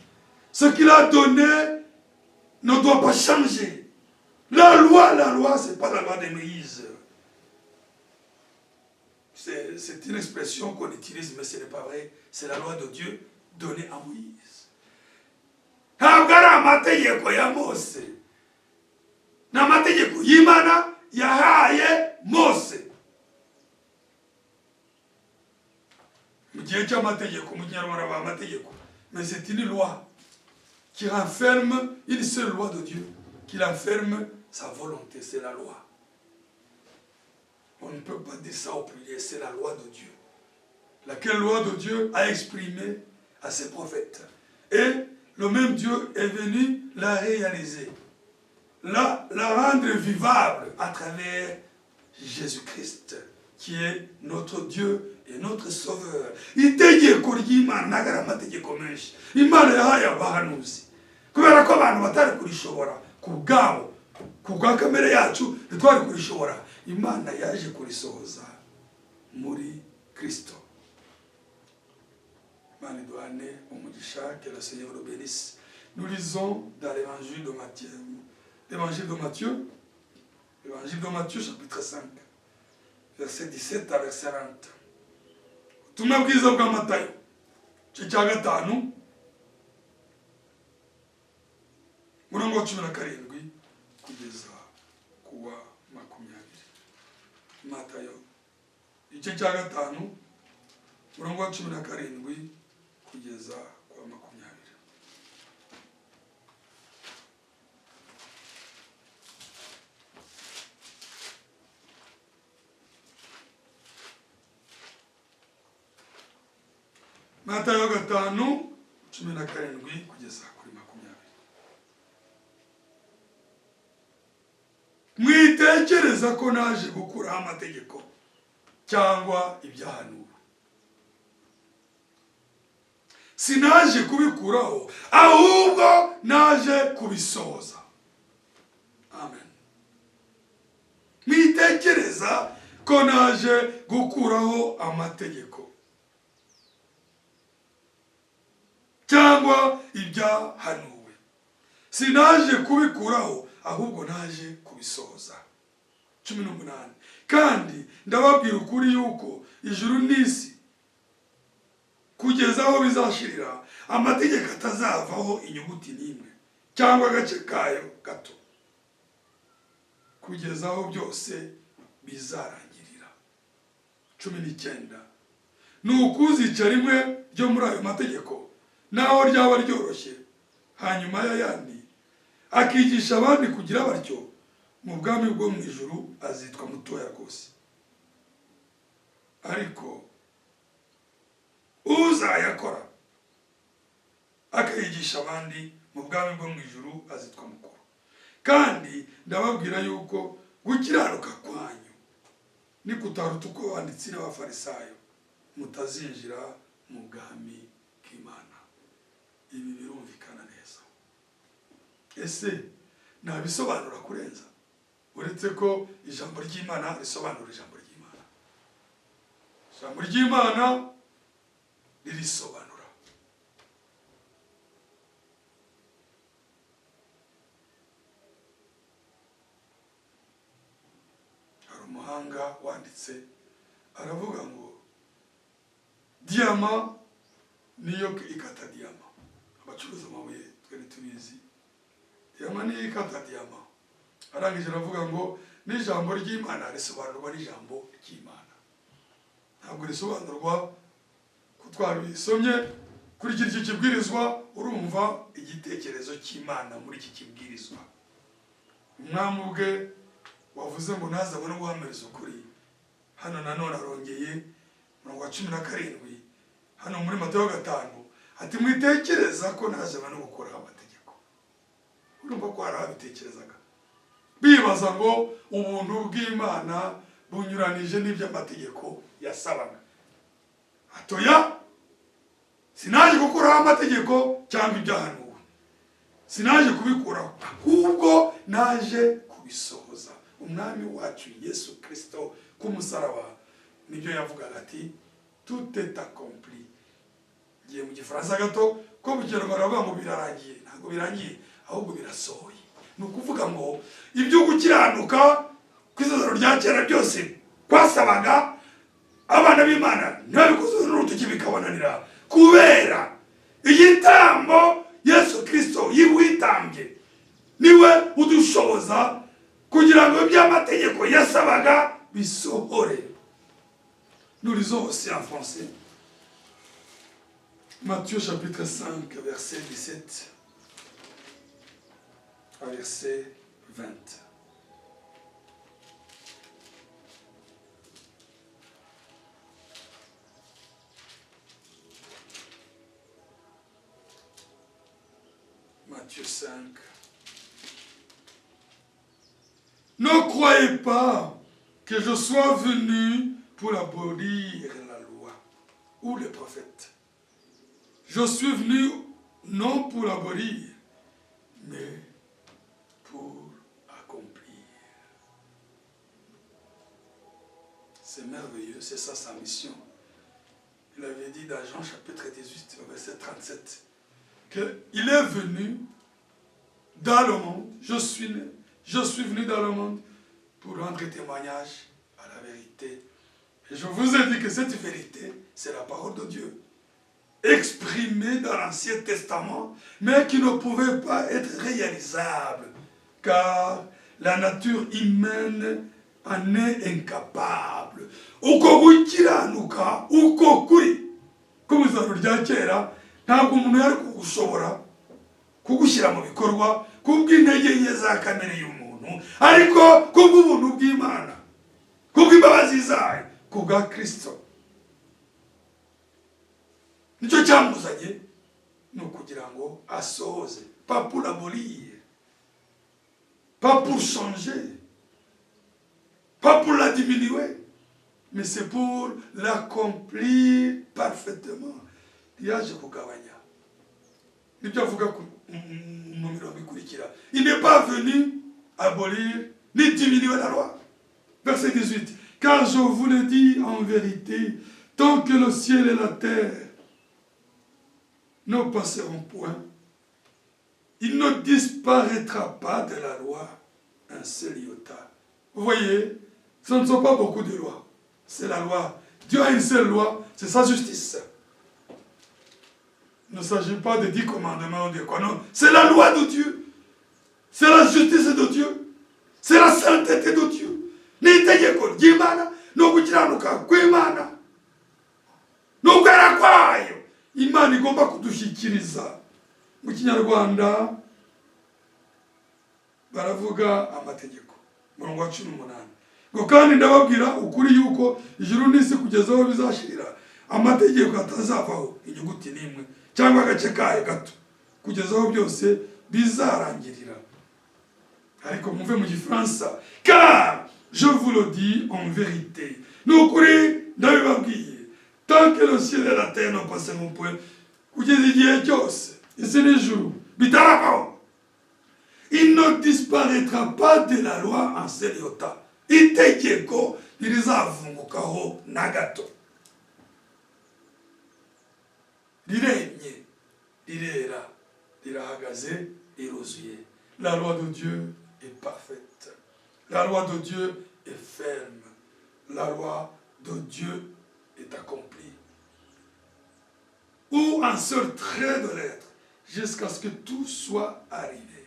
Ce qu'il a donné ne doit pas changer. La loi, ce n'est pas la loi de Moïse. C'est une expression qu'on utilise, mais ce n'est pas vrai. C'est la loi de Dieu donnée à Moïse. Ntabwo ari amategeko ya Mose. Ni amategeko y'Imana yahaye Mose. Mu gihe cy'amategeko, mu Kinyarwanda bavuga amategeko. Mais c'est une loi qui renferme une seule loi de Dieu, qui renferme sa volonté, c'est la loi. On ne peut pas dire ça au pluriel, c'est la loi de Dieu. Laquelle loi de Dieu a exprimé à ses prophètes. Et le même Dieu est venu la réaliser, la rendre vivable à travers Jésus-Christ, qui est notre Dieu et notre Sauveur. Itegeko ry'Imana nagara amategeko menshi. Imana yahaye abahanuzi. Kubera ko abantu batari kurishobora kubwabo, kubwa kamere yacu ntitwari kurishobora. Imana yaje kurisohoza muri Kristo. Imana iduhane umugisha, que le Seigneur nous bénisse. Nous lisons dans l'évangile de Matthieu. L'évangile de Matthieu, chapitre 5, verset 17 à verset 20. Ubutumwa bwiza bwa Matayo, igice cya 5, umurongo wa 17 kugeza ku wa 20. Matayo, igice cya 5, umurongo wa 17 kugeza ku wa 20. Matayo 5:17 kugeza kuri 20. Mwitekereza ko naje gukuraho amategeko cyangwa ibyahanuwe. Sinaje kubikuraho, ahubwo naje kubisohoza. Amen. Mwitekereza ko naje gukuraho amategeko cyangwa ibyahanuwe. Sinaje kubikuraho, ahubwo naje kubisohoza. 18. Kandi ndababwira ukuri yuko ijuru n'isi kugeza aho bizashirira amategeko atazavaho inyuguti n'imwe cyangwa agace kayo gato, kugeza aho byose bizarangirira. 19. Nukuzica rimwe ryo muri ayo mategeko, naho ryaba ryoroshye, hanyuma y'ayandi akigisha abandi kugira batyo, mu bwami bwo mu ijuru azitwa mutoya rwose. Ariko uzayakora akayigisha abandi, mu bwami bwo mu ijuru azitwa mukuru. Kandi ndababwira yuko gukiranuka kwanyu ni kutaruta uko abanditsi n'abafarisayo, mutazinjira mu bwami bw'Imana. Ibi birumvikana neza. Ese nabisobanura kurenza, uretse ko ijambo ry'Imana risobanura ijambo ry'Imana. Ijambo ry'Imana ririsobanura. Hari umuhanga wanditse aravuga ngo diyama niyo ikata diyama. Abacuruza amabuye twari tubizi, diyama niyo ikata diyama. Arangije aravuga ngo n'ijambo ry'Imana risobanurwa n'ijambo ry'Imana, ntabwo risobanurwa ko twabisomye kuri iki kibwirizwa. Urumva igitekerezo cy'Imana muri iki kibwirizwa. Umwami ubwe wavuze ngo ntazabone guhamiriza ukuri. Hano nanone arongeye 17 hano muri Matayo 5 ati mwitekereza ko ntazabone gukora amategeko. Urumva ko hari abitekerezaga bibaza ngo ubuntu bw'Imana bunyuranije n'iby'amategeko yasabaga. Atoya, sinaje gukuraho amategeko cyangwa ibyahanuwe, sinaje kubikuraho, ahubwo naje kubisohoza. Umwami wacu Yesu Kristo ku musaraba nibyo yavugaga ati tout est accompli. Giye mu gifaransa gato ko bugero baravuga ngo birarangiye. Ntabwo birangiye, ahubwo birasohoye. Nukuvuga ngo ibyo gukiranuka kw'izoro rya kera byose kwasabaga abana b'Imana ntibabikoze n'urutoki bikabananira, kubera igitambo Yesu Kristo yiwitambye niwe udushoboza kugira ngo iby'amategeko yasabaga bisohore. Nous lisons aussi en français Matthieu chapitre 5 verset 17 à verset 20. Matthieu 5. Ne croyez pas que je sois venu pour abolir la loi ou les prophètes. Je suis venu non pour abolir, mais pour accomplir. C'est merveilleux, c'est ça sa mission. Il avait dit dans Jean chapitre 18, verset 37, qu'il est venu dans le monde, je suis venu dans le monde pour rendre témoignage à la vérité. Et je vous ai dit que cette vérité, c'est la parole de Dieu, exprimée dans l'Ancien Testament, mais qui ne pouvait pas être réalisable, car la nature humaine en est incapable. Uko gukiranuka, uko kuri, kumuzaro rya kera, ntabwo umuntu yari kugushobora kugushyira mu bikorwa kubw'intege nke za kamere y'umuntu, ariko kubw'ubuntu bw'Imana, kubw'imbabazi zayo, kubwa Kristo. Nicyo icyamuzanye ni ukugira ngo asohoze, pas pour l'abolir, pas pour changer, pas pour la diminuer, mais c'est pour l'accomplir parfaitement. Yaje kugabanya. Nibyo avuga mu mirongo ikurikira. Il n'est pas venu abolir ni diminuer la loi. Verset 18. Car je vous le dis en vérité, tant que le ciel et la terre ne passeront point, il ne disparaîtra pas de la loi un seul iota. Vous voyez, ce ne sont pas beaucoup de lois. C'est la loi. Dieu a une seule loi, c'est sa justice. Il ne s'agit pas de 10 commandements de quoi, non. C'est la loi de Dieu. C'est la justice de Dieu. C'est la sainteté de Dieu. N'itegeko ry'Imana no gukiranuka kw'Imana no kwera kwayo Imana igomba kudushyikiriza. Mu Kinyarwanda baravuga amategeko, murongo wa 18, ngo kandi ndababwira ukuri yuko ijuru n'isi kugeza aho bizashirira amategeko atazavaho inyuguti n'imwe cyangwa agace kayo gato kugeza aho byose bizarangirira. Ariko muve mu Gifaransa, car je vous le dis en vérité, n'ukuri ndabibabwiye, tant que le ciel et la terre ne passeront point, kugeza igihe cyose isi n'ijuru bitaravaho, il ne disparaîtra pas de la loi en seul iota. Itegeko ntirizavungukaho na gato. Riremye, rirera, rirahagaze, riruzuye. La loi de Dieu est parfaite. La loi de Dieu est ferme. La loi de Dieu est accomplie. Ou un seul trait de l'être, jusqu'à ce que tout soit arrivé.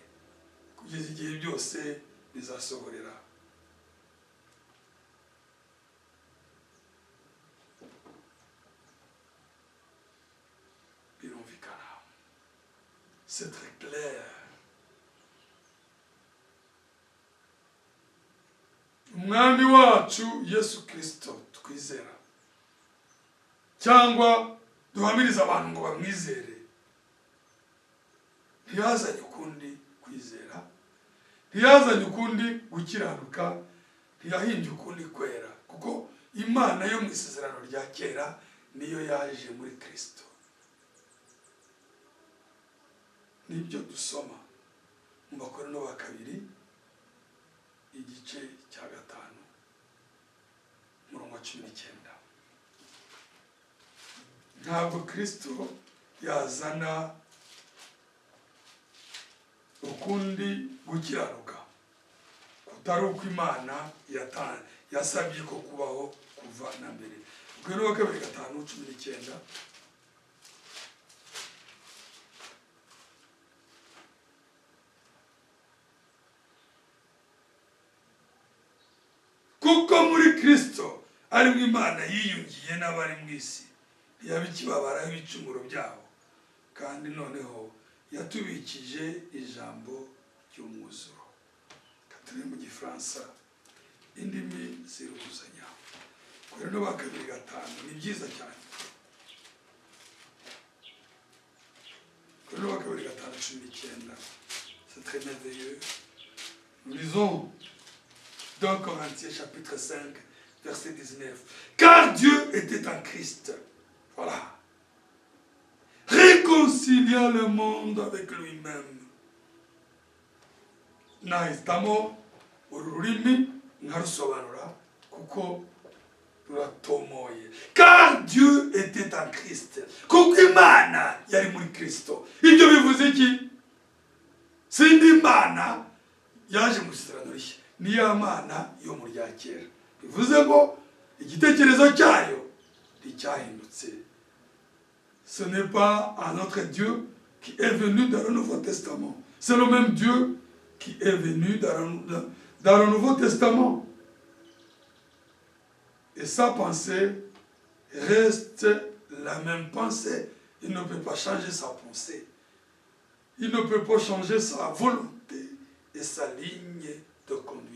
Kugeza igihe byose bizasohorera. C'est très clair. Umwami wacu Yesu Kristo twizera cyangwa duhamiriza abantu ngo bamwizere, ntiyazanye ukundi kwizera, ntiyazanye ukundi gukiranuka, ntiyahimbye ukundi kwera, kuko Imana yo mu isezerano rya kera niyo yaje muri Kristo. Nibyo dusoma mu Bakorinto ba kabiri igice cya 5 murongo wa 19. Ntabwo Kristo yazana ukundi gukiranuka kutari uko Imana yasabye ko kubaho kuva na mbere. Bakorinto ba kabiri 5:19. Kuko muri Kristo ari mu Imana yiyungiye n'abari mu isi, ntiyabikibabaraho ibicumuro byabo, kandi noneho yatubikije ijambo ry'umwuzuro. Katuri mu Gifaransa indimi ziruzanya. Bakorinto ba kabiri 5 ni byiza cyane. Bakorinto ba kabiri 5:19. C'est très merveilleux. Nous lisons 2 Corinthiens chapitre 5 verset 19. Car Dieu était en Christ. Voilà. Réconciliant le monde avec lui-même. Nahitamo ururimi nkarusobanura kuko ruratomoye. Car Dieu était en Christ. Kuko Imana yari muri Kristo. Ibyo bivuze iki? Sindi Imana yaje mu isezerano rishya. Ni ya Mana yo mu rya kera. Bivuze ngo igitekerezo cyayo nticyahindutse. Ce n'est pas un autre Dieu qui est venu dans le Nouveau Testament. C'est le même Dieu qui est venu dans le Nouveau Testament. Et sa pensée reste la même pensée. Il ne peut pas changer sa pensée. Il ne peut pas changer sa volonté et sa ligne de conduite.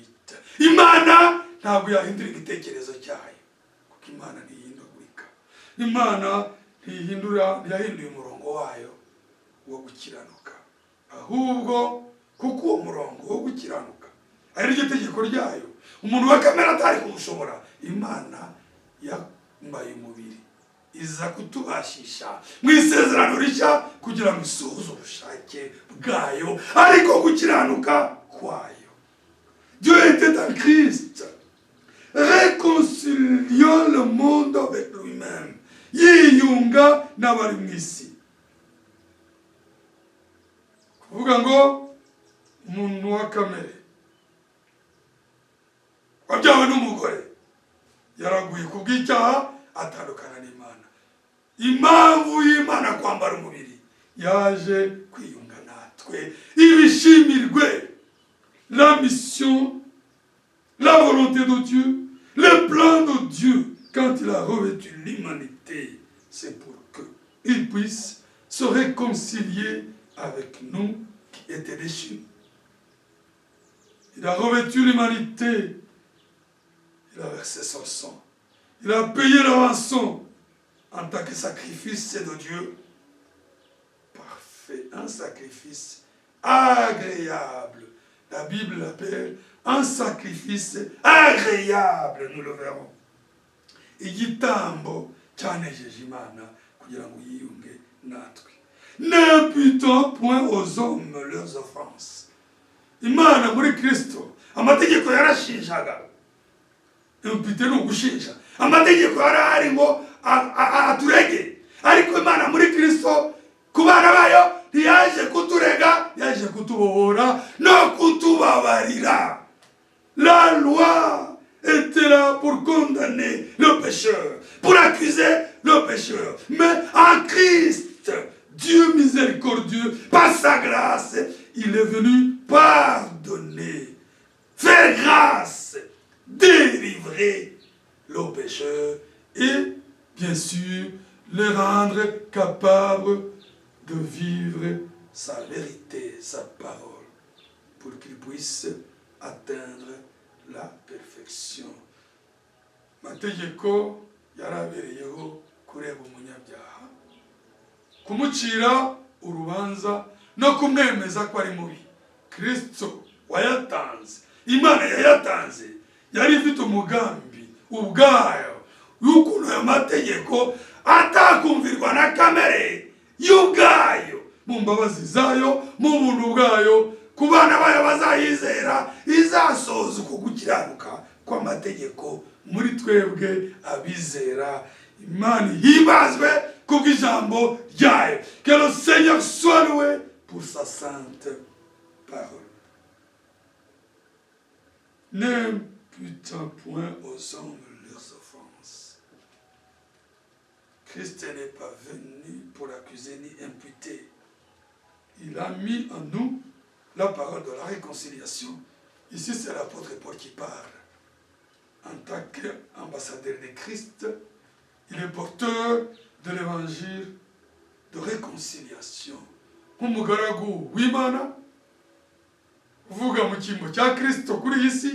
Imana ntabwo yahindura igitekerezo cyayo, kuko Imana ntihindagurika. Imana ntiyahinduye umurongo wayo wo gukiranuka, ahubwo kuko uwo murongo wo gukiranuka ari ryo tegeko ryayo, umuntu wa kamere atari kuwushobora, Imana yambaye umubiri iza kutubashisha mu isezerano rishya kugira ngo isohoze ubushake bwayo, ariko gukiranuka kwayo. Dieu était en Christ, réconciliant le monde avec lui-même, yiyunga n'abari mu isi. Kuvuga ngo umuntu wa kamere wabyawe n'umugore yaraguye ku bw'icyaha atandukana n'Imana. Impamvu y'Imana kwambara umubiri, yaje kwiyunga natwe ibishimirwe. La mission, la volonté de Dieu, le plan de Dieu, quand il a revêtu l'humanité, c'est pour qu'il puisse se réconcilier avec nous qui étaient déchus. Il a revêtu l'humanité, il a versé son sang, il a payé la rançon en tant que sacrifice de Dieu. Parfait, un sacrifice agréable. La Bible l'appelle un sacrifice agréable, nous le verrons. Igitambo cyanejeje Imana kugira ngo yiyunge natwe. N'imputons point aux hommes leurs offenses. Imana muri Kristo amategeko yarashinjaga. Impute ni ugushinja. Amategeko yarahari ngo aturege, ariko Imana muri Kristo ku bana bayo ntiyaje kuturega, yaje kutubohora no kutubabarira. La loi était là pour condamner le pécheur, pour accuser le pécheur. Mais en Christ, Dieu miséricordieux, par sa grâce, il est venu pardonner, faire grâce, délivrer le pécheur et, bien sûr, les rendre capables de vivre sa vérité, sa parole, pour qu'il puisse atteindre la perfection. Mategeko yarabereyeho kureba umunyabyaha, kumucira urubanza no kumwemeza ko ari mubi. Kristo wayatanze, Imana yayatanze, yari ifite umugambi ubwayo y'ukuntu ayo mategeko atakumvirwa na kamere y'ubwayo, mu mbabazi zayo, mu buntu bwayo, ku bana bayo bazayizera, izasohoza uko gukiranuka kw'amategeko muri twebwe abizera. Imana himbazwe kubw'ijambo ryayo. Que le Seigneur soit loué pour sa sainte parole. N'imputant point aux hommes leurs offenses. Christ n'est pas venu pour accuser ni imputer. Il a mis en nous la parole de la réconciliation. Ici, c'est l'apôtre Paul qui parle. En tant qu'ambassadeur de Christ, il est porteur de l'évangile de réconciliation. Nk'umugaragu w'Imana uvuga mu cyimbo cya Kristo kuri iyi si,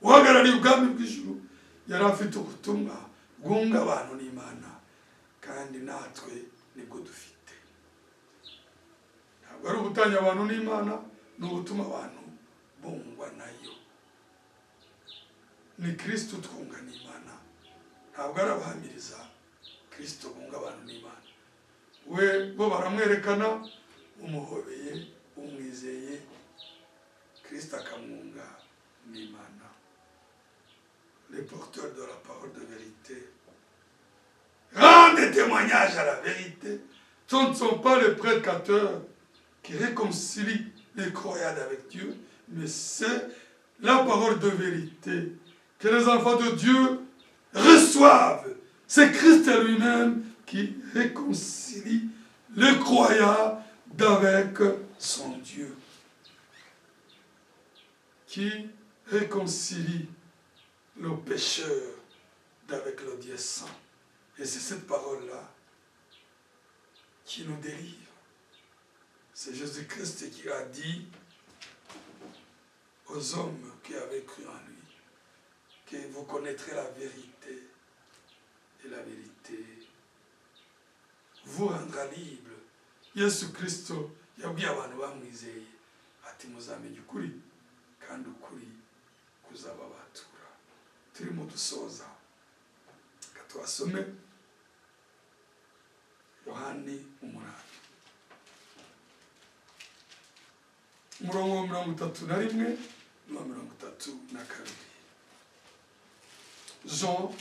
uhagarariye ubwami bw'ijuru, yari afite ubutumwa bwunga abantu n'Imana, kandi natwe nibwo dufite. Ntabwo ari ubutanya abantu n'Imana, ni ubutuma abantu bungwa nayo. Ni Kristo twunga n'Imana, ntabwo ari abahamiriza Kristo bunga abantu n'Imana. We bo baramwerekana, umuhobeye, umwizeye, Kristo akamwunga n'Imana. Les porteurs de la parole de vérité rendent témoignage à la vérité. Ce ne sont pas les prédicateurs qui réconcilient les croyants avec Dieu, mais c'est la parole de vérité que les enfants de Dieu reçoivent. C'est Christ lui-même qui réconcilie les croyants avec son Dieu, qui réconcilie le pécheur avec le Dieu saint. Et c'est cette parole-là qui nous délivre. C'est Jésus-Christ qui a dit aux hommes qui avaient cru en lui que vous connaîtrez la vérité, et la vérité vous rendra libre. Yesu Kristo yabwiye abantu bamwizeye ati muzamenye ukuri kandi ukuri kuzababatura. Turimo dusoza katwasome Yohani 8 umurongo wa 31 na 32. Jean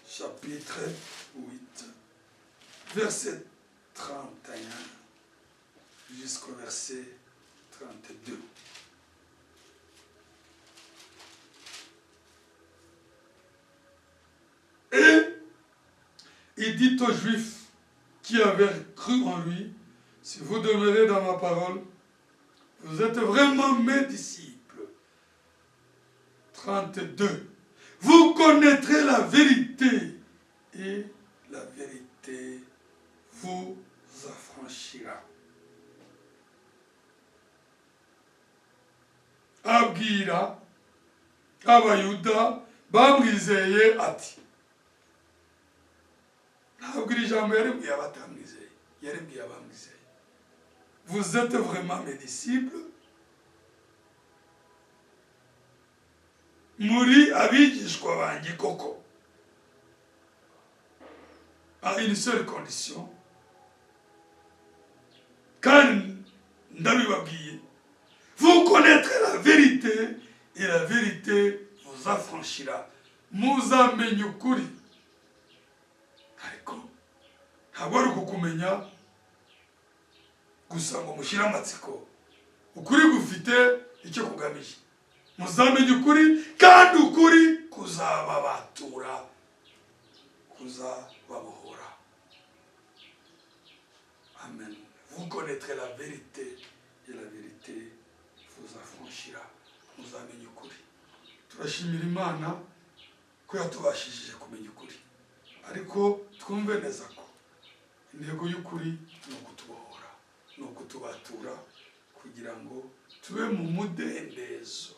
chapitre 8 verset 31 jusqu'au verset 32. Et il dit aux Juifs qui avaient cru en lui, si vous demeurez dans ma parole, vous êtes vraiment mes disciples. 32. Vous connaîtrez la vérité et la vérité vous affranchira. Abwira abayuda bamwizeye ati, ntabwo iri jambo yaribwiye abatamwizeye, yaribwiye abamwizeye. Vous êtes vraiment mes disciples, muri abigishwa banjye koko, à une seule condition, kandi ndabibabwiye, vous connaîtrez la vérité et la vérité vous affranchira. Muzamenye ukuri. Ariko ntabwo ari ukukumenya gusa ngo mushyire amatsiko. Ukuri gufite icyo kugamije. Muzamenye ukuri kandi ukuri kuzababatura, kuzababohora. Amen. Vous connaîtrez la vérité et la vérité vous affranchira. Muzamenye ukuri. Turashimira Imana ko yatubashishije kumenya ukuri. Ariko twumve neza ko intego y'ukuri ni ukutubohora, ni ukutubatura kugira ngo tube mu mudendezo.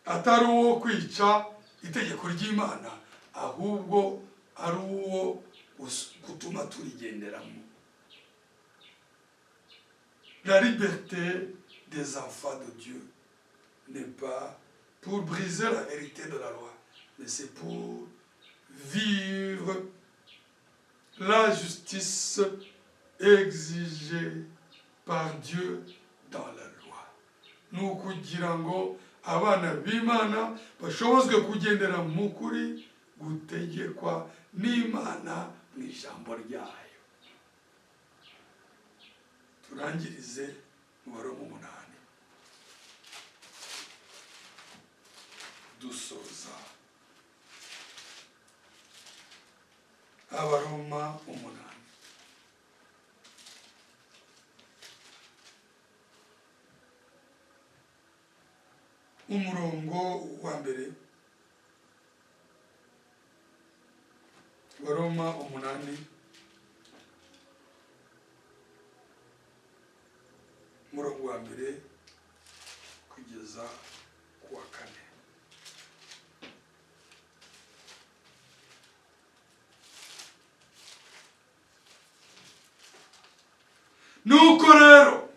Atari uwo kwica itegeko ry'Imana, ahubwo ari uwo gutuma turigenderamo. La liberté des enfants de Dieu n'est pas pour briser la vérité de la loi, mais c'est pour vivre la justice exigée par Dieu dans la loi. Nous kugira ngo abana b'Imana bashobozwe kugendera mu kuri gutegekwa n'Imana mu ijambo ryayo. Turangirize mu Baroma 8 dusoza. Abaroma 8 umurongo wa mbere. Baroma 8 umurongo wa mbere kugeza ku wa 4. Nuko rero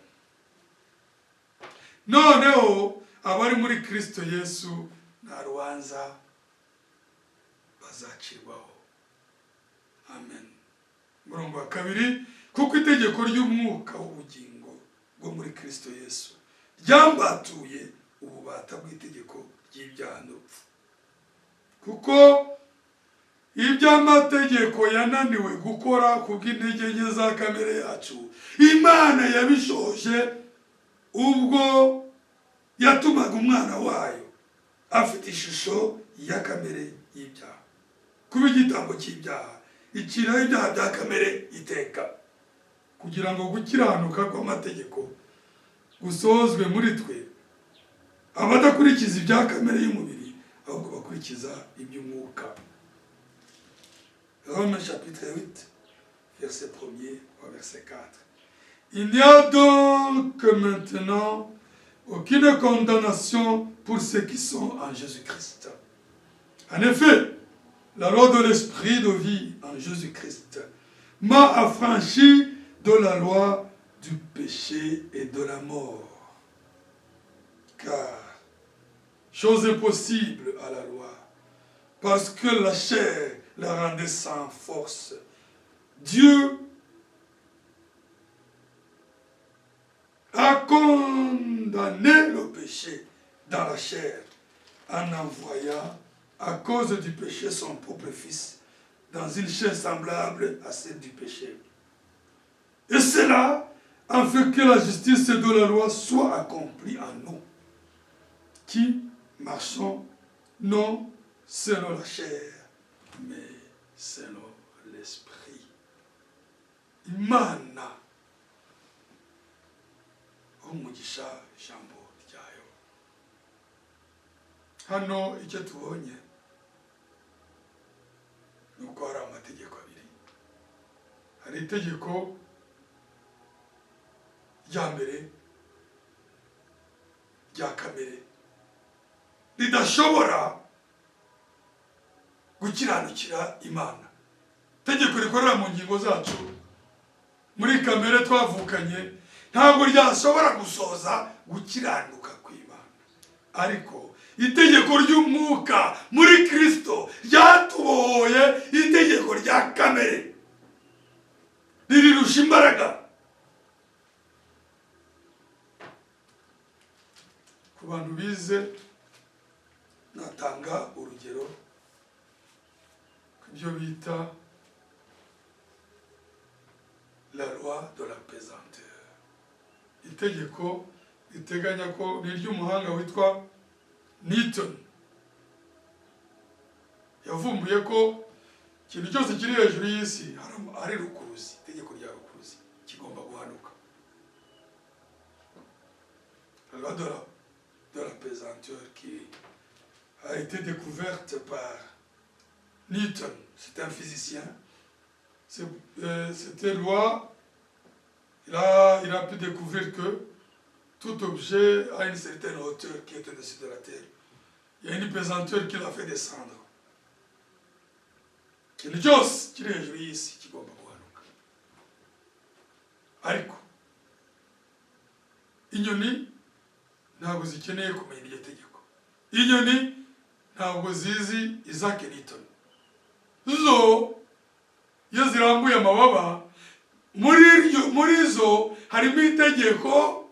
noneho abari muri Kristo Yesu nta rubanza bazacirwaho. Amen. Umurongo wa 2, kuko itegeko ry'umwuka w'ubugingo bwo muri Kristo Yesu ryambatuye ububata bw'itegeko ry'ibyaha n'urupfu. Kuko iby'amategeko yananiwe gukora kubw'intege nke za kamere yacu, Imana yabishoje ubwo yatumaga umwana wayo afite ishusho ya kamere y'ibyaha, kuba igitambo cy'ibyaha, ikiraho ibyaha bya kamere iteka, kugira ngo gukiranuka kw'amategeko gusozwe muri twe, abadakurikiza ibya kamere y'umubiri ahubwo bakurikiza iby'umwuka. Romains chapitre 8 verset 1er au verset 4. Il n'y a donc maintenant aucune condamnation pour ceux qui sont en Jésus-Christ. En effet, la loi de l'esprit de vie en Jésus-Christ m'a affranchi de la loi du péché et de la mort. Car chose est possible à la loi, parce que la chair la rendait sans force. Dieu a condamné le péché dans la chair en envoyant à cause du péché son propre fils dans une chair semblable à celle du péché. Et cela en fait que la justice de la loi soit accomplie en nous, qui marchons non selon la chair, mais selon l'esprit. Imana umugisha ijambo ryayo. Hano icyo tubonye ni uko hari amategeko abiri. Hari itegeko rya mbere rya kamere ridashobora gukiranukira Imana. Itegeko rikorera mu ngingo zacu muri kamere twavukanye ntabwo ryashobora gusoza gukiranuka kw'Imana. Ariko itegeko ry'umwuka muri Kristo ryatubohoye itegeko rya kamere ririrusha imbaraga. Ku bantu bize natanga urugero kubyo bita la loi de la pesanteur. Itegeko riteganya ko ni ry'umuhanga witwa Newton. Yavumbuye ko ikintu cyose kiri hejuru y'isi ari rukuruzi. Itegeko rya rukuruzi kigomba guhanuka. La loi de la pesanteur qui a été découverte par Newton, c'est un physicien. Cette loi, il a pu découvrir que tout objet a une certaine hauteur qui est au-dessus de la terre. Il y a une pesanteur qui l'a fait descendre. Ikintu cyose kiri hejuru y'isi kigomba guhanuka. Ariko inyoni ntabwo zikeneye kumenya iryo tegeko. Inyoni ntabwo zizi Isaac Newton. Zo iyo zirambuye amababa muri zo harimo itegeko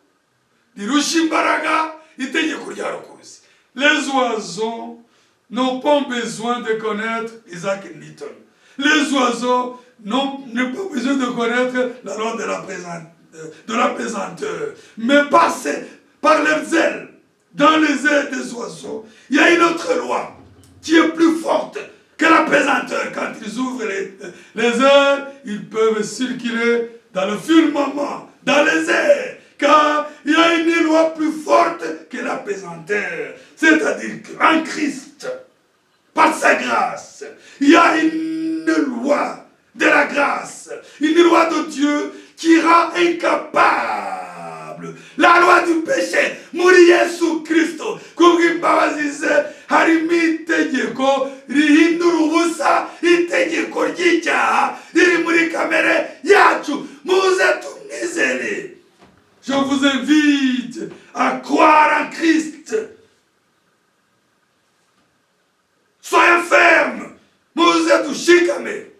rirusha imbaraga itegeko rya rukuruzi. Les oiseaux n'ont pas besoin de connaître Isaac Newton. Les oiseaux n'ont pas besoin de connaître la loi de la pesanteur. Mais par leurs ailes, dans les ailes des oiseaux, il y a une autre loi qui est plus forte que la pesanteur. Quand ils ouvrent les ailes, ils peuvent circuler dans le firmament, dans les airs, car il y a une loi plus forte que la pesanteur. C'est-à-dire qu'en Christ, par sa grâce, il y a une loi de la grâce, une loi de Dieu qui rend incapable la loi du péché. Muri Yesu Kristo, kubw'imbabazi ze harimo itegeko rihindura ubusa itegeko ry'icyaha riri muri kamere yacu. Muze tumwizere. Je vous invite à croire en Christ. Soyez fermes. Muze dushikame.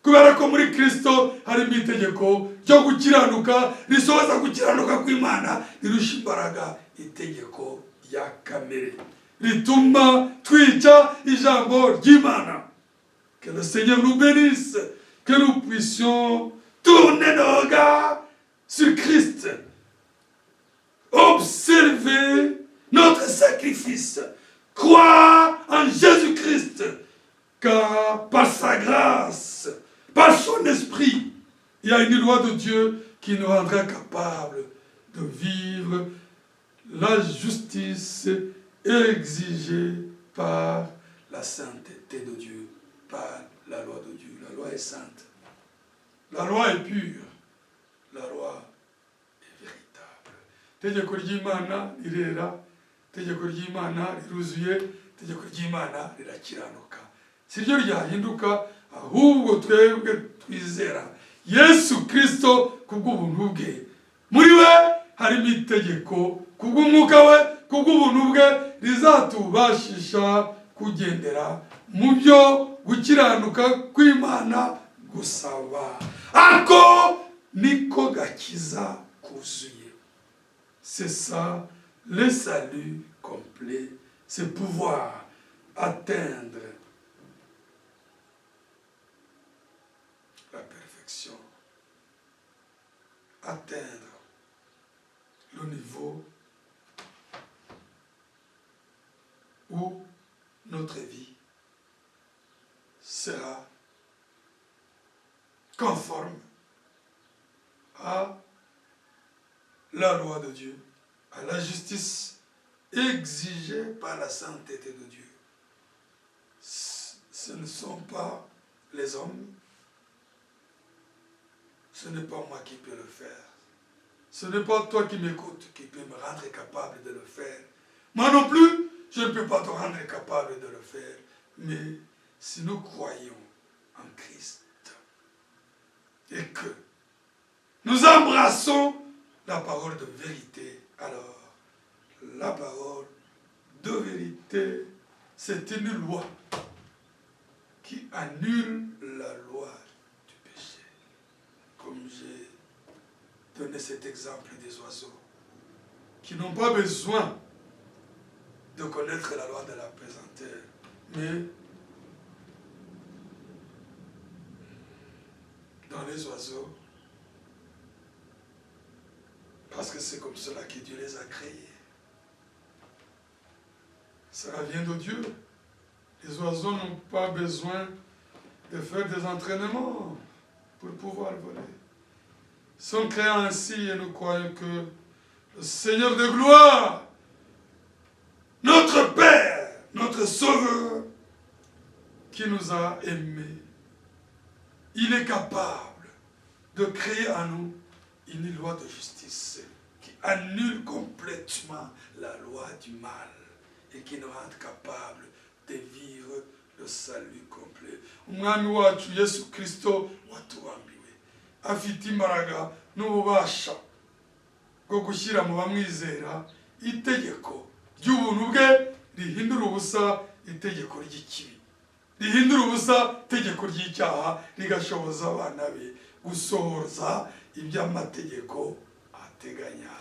Kubera ko muri Kristo harimo itegeko ryo gukiranuka risohoza gukiranuka kw'Imana rirusha imbaraga itegeko rya kamere rituma twica ijambo ry'Imana. Que le Seigneur nous bénisse, que nous puissions tourner nos regards sur Christ, observer notre sacrifice, croire en Jésus-Christ, car par sa grâce, par son esprit, il y a une loi de Dieu qui nous rendra capables de vivre la justice exigée par la sainteté de Dieu, par la loi de Dieu. La loi est sainte, la loi est pure, la loi est véritable. Tegeko ry'Imana rirera, tegeko ry'Imana riruzuye, tegeko ry'Imana rirakiranuka. si ryo ryahinduka, ahubwo twebwe twizera Yesu Kristo kubw'ubuntu bwe. Muri we harimo itegeko kubw'umwuka we, kubw'ubuntu bwe, rizatubashisha kugendera mu byo gukiranuka kw'Imana gusaba. Ako niko gakiza kuzuye. C'est ça le salut complet, c'est pouvoir atteindre la perfection, atteindre le niveau où notre vie sera conforme à la loi de Dieu, à la justice exigée par la sainteté de Dieu. Ce ne sont pas les hommes, ce n'est pas moi qui peux le faire. Ce n'est pas toi qui m'écoutes qui peux me rendre capable de le faire. Moi non plus, je ne peux pas te rendre capable de le faire. Mais si nous croyons en Christ et que nous embrassons la parole de vérité, alors la parole de vérité, c'est une loi qui annule la loi du péché. Comme j'ai donné cet exemple des oiseaux qui n'ont pas besoin de connaître la loi de la pesanteur, mais dans les oiseaux, parce que c'est comme cela que Dieu les a créés. Cela vient de Dieu. Les oiseaux n'ont pas besoin de faire des entraînements pour pouvoir voler. Ils sont créés ainsi et nous croyons que le Seigneur de gloire, notre Père, notre Sauveur, qui nous a aimés, il est capable de créer en nous une loi de justice qui annule complètement la loi du mal et qui nous rend capables de vivre le salut complet. Umwami wacu Yesu Kristo watuambiwe afite imbaraga n'ububasha bwo gushyira mu bamwizera itegeko ry'ubuntu bwe rihindura ubusa itegeko ry'ikibi, rihindura ubusa itegeko ry'icyaha, rigashoboza abana be gusohoza iby'amategeko ateganya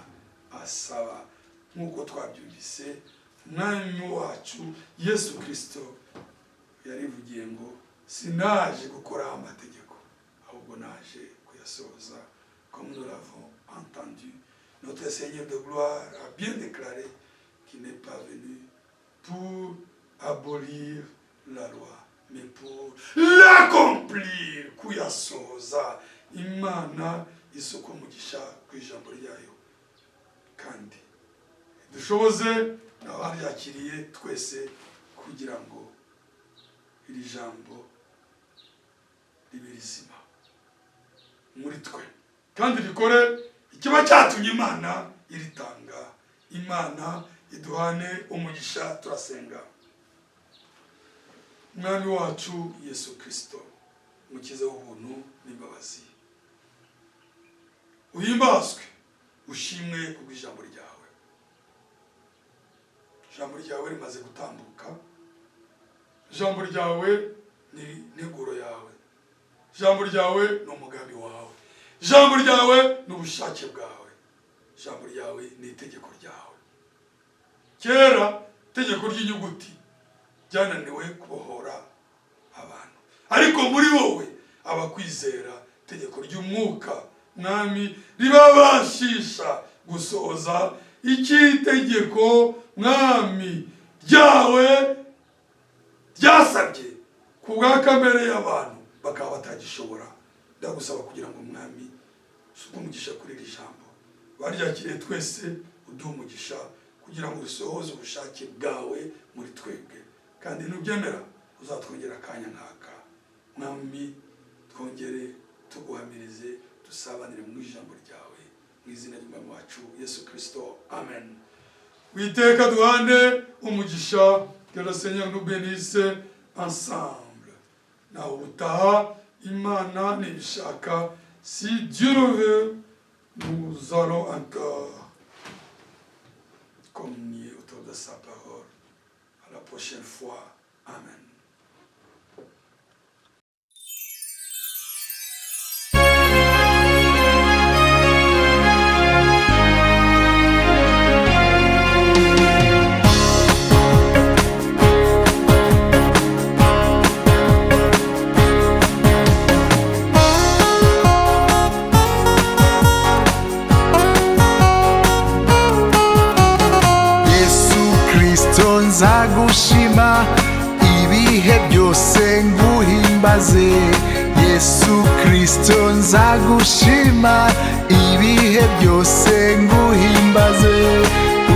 asaba. Nk'uko twabyumvise, umwami wacu Yesu Kristo yarivugiye ngo sinaje gukora amategeko ahubwo naje kuyasohoza. Comme nous l'avons entendu, notre Seigneur de gloire a bien déclaré qu'il n'est pas venu pour abolir la loi, mais pour l'accomplir. Kuyasohoza. Imana isuka umugisha ku ijambo ryayo kandi dushoboze n'abaryakiriye twese kugira ngo iri jambo ribe rizima muri twe kandi rikore ikiba cyatumye Imana iritanga. Imana iduhane umugisha. Turasenga. Mwami wacu Yesu Kristo, umukiza w'ubuntu n'imbabazi, uhimbazwe ushimwe kubw'ijambo ryawe. Ijambo ryawe rimaze gutambuka, ijambo ryawe ni neguro yawe, ijambo ryawe ni umugambi wawe, ijambo ryawe ni ubushake bwawe, ijambo ryawe ni itegeko ryawe. Kera itegeko ry'inyuguti ryananiwe kubohora abantu, ariko muri wowe abakwizera itegeko ry'umwuka mwami ribabashisha gusohoza ikitegeko mwami ryawe ryasabye ku bwa kamere y'abantu bakaba batagishobora. Ndagusaba kugira ngo mwami usuke umugisha kuri iri jambo, baryakiriye twese uduhe umugisha kugira ngo usohoze ubushake bwawe muri twebwe, kandi nubyemera uzatwongera akanya nk'aka mwami, twongere tuguhamirize dusabanire mu ijambo ryawe mu izina ry'umwami wacu Yesu Kristo, amen. Witeka duhane umugisha. Que le Seigneur nous bénisse ensemble. nawe ubutaha Imana nibishaka, si Dieu le veut, nous allons encore communier autour de sa parole. À la prochaine fois. Amen. Nzagushima ibihe byose nguhimbaze, Yesu Kristo nzagushima ibihe byose nguhimbaze.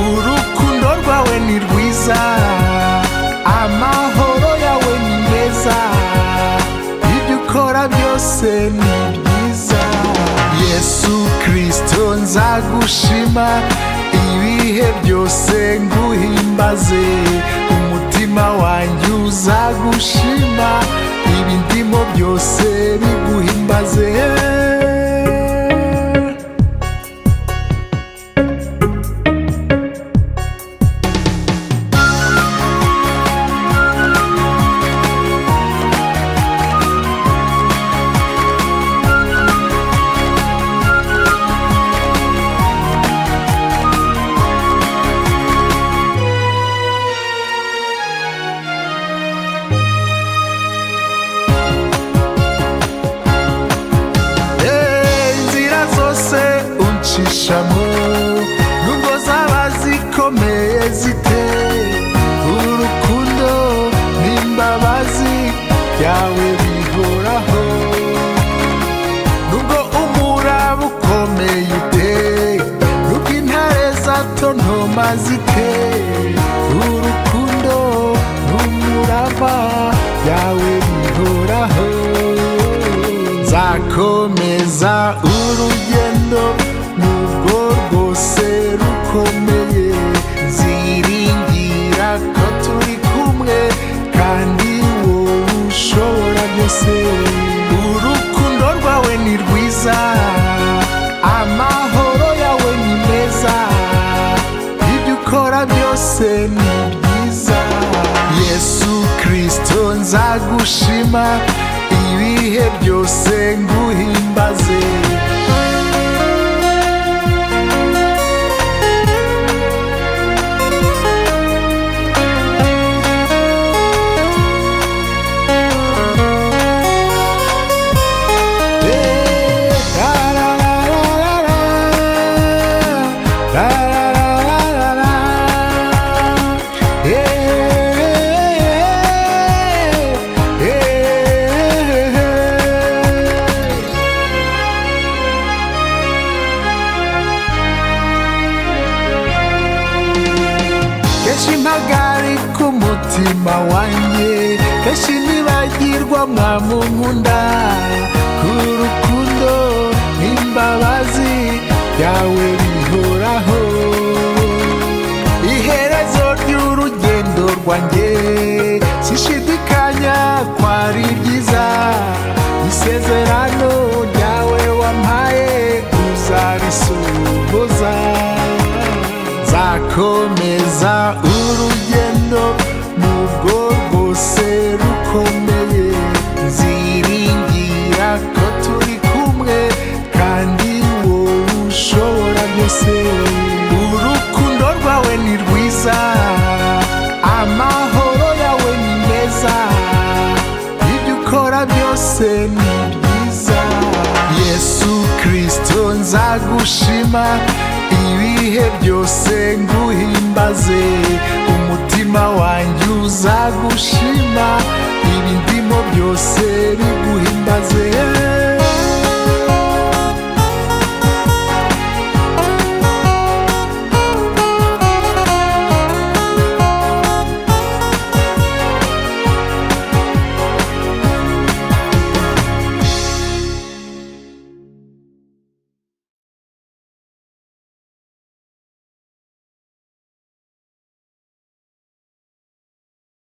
Urukundo rwawe ni rwiza, amahoro yawe ni meza, ibyo ukora byose ni byiza. Yesu Kristo nzagushima ibihe byose nguhimbaze, umutima wanjye uzagushima, ibindimo byose biguhimbaze. Nubwo zaba zikomeye zite, urukundo n'imbabazi byawe bihoraho. Nubwo umuraba ukomeye ute, nubwo intare zatontoma zite, urukundo n'umuraba byawe bihoraho. Nzakomeza urugendo nubwo rwose rukomeye, nziringira ko turi kumwe kandi wowe ushobora byose. Urukundo rwawe ni rwiza, amahoro yawe ni meza, ibyo ukora byose ni byiza. Yesu Kristo nzagushima ibihe byose nguhimbaze. Impagarika umutima wanjye, kenshi nibagirwa mwamunkunda, urukundo n'imbabazi byawe bihoraho. Iherezo ry'urugendo rwanjye sishidikanya ko ari ryiza, isezerano ryawe wampaye uzarisohoza. Nzakomeza urugendo nubwo rwose rukomeye, nziringira ko turi kumwe kandi wowe ushobora byose. Urukundo rwawe ni rwiza, amahoro yawe ni meza, ibyo ukora byose ni byiza. Yesu Kristo nzagushima ibihe byose nguhimbaze, umutima wanjye uzagushima, ibindimo byose biguhimbaze.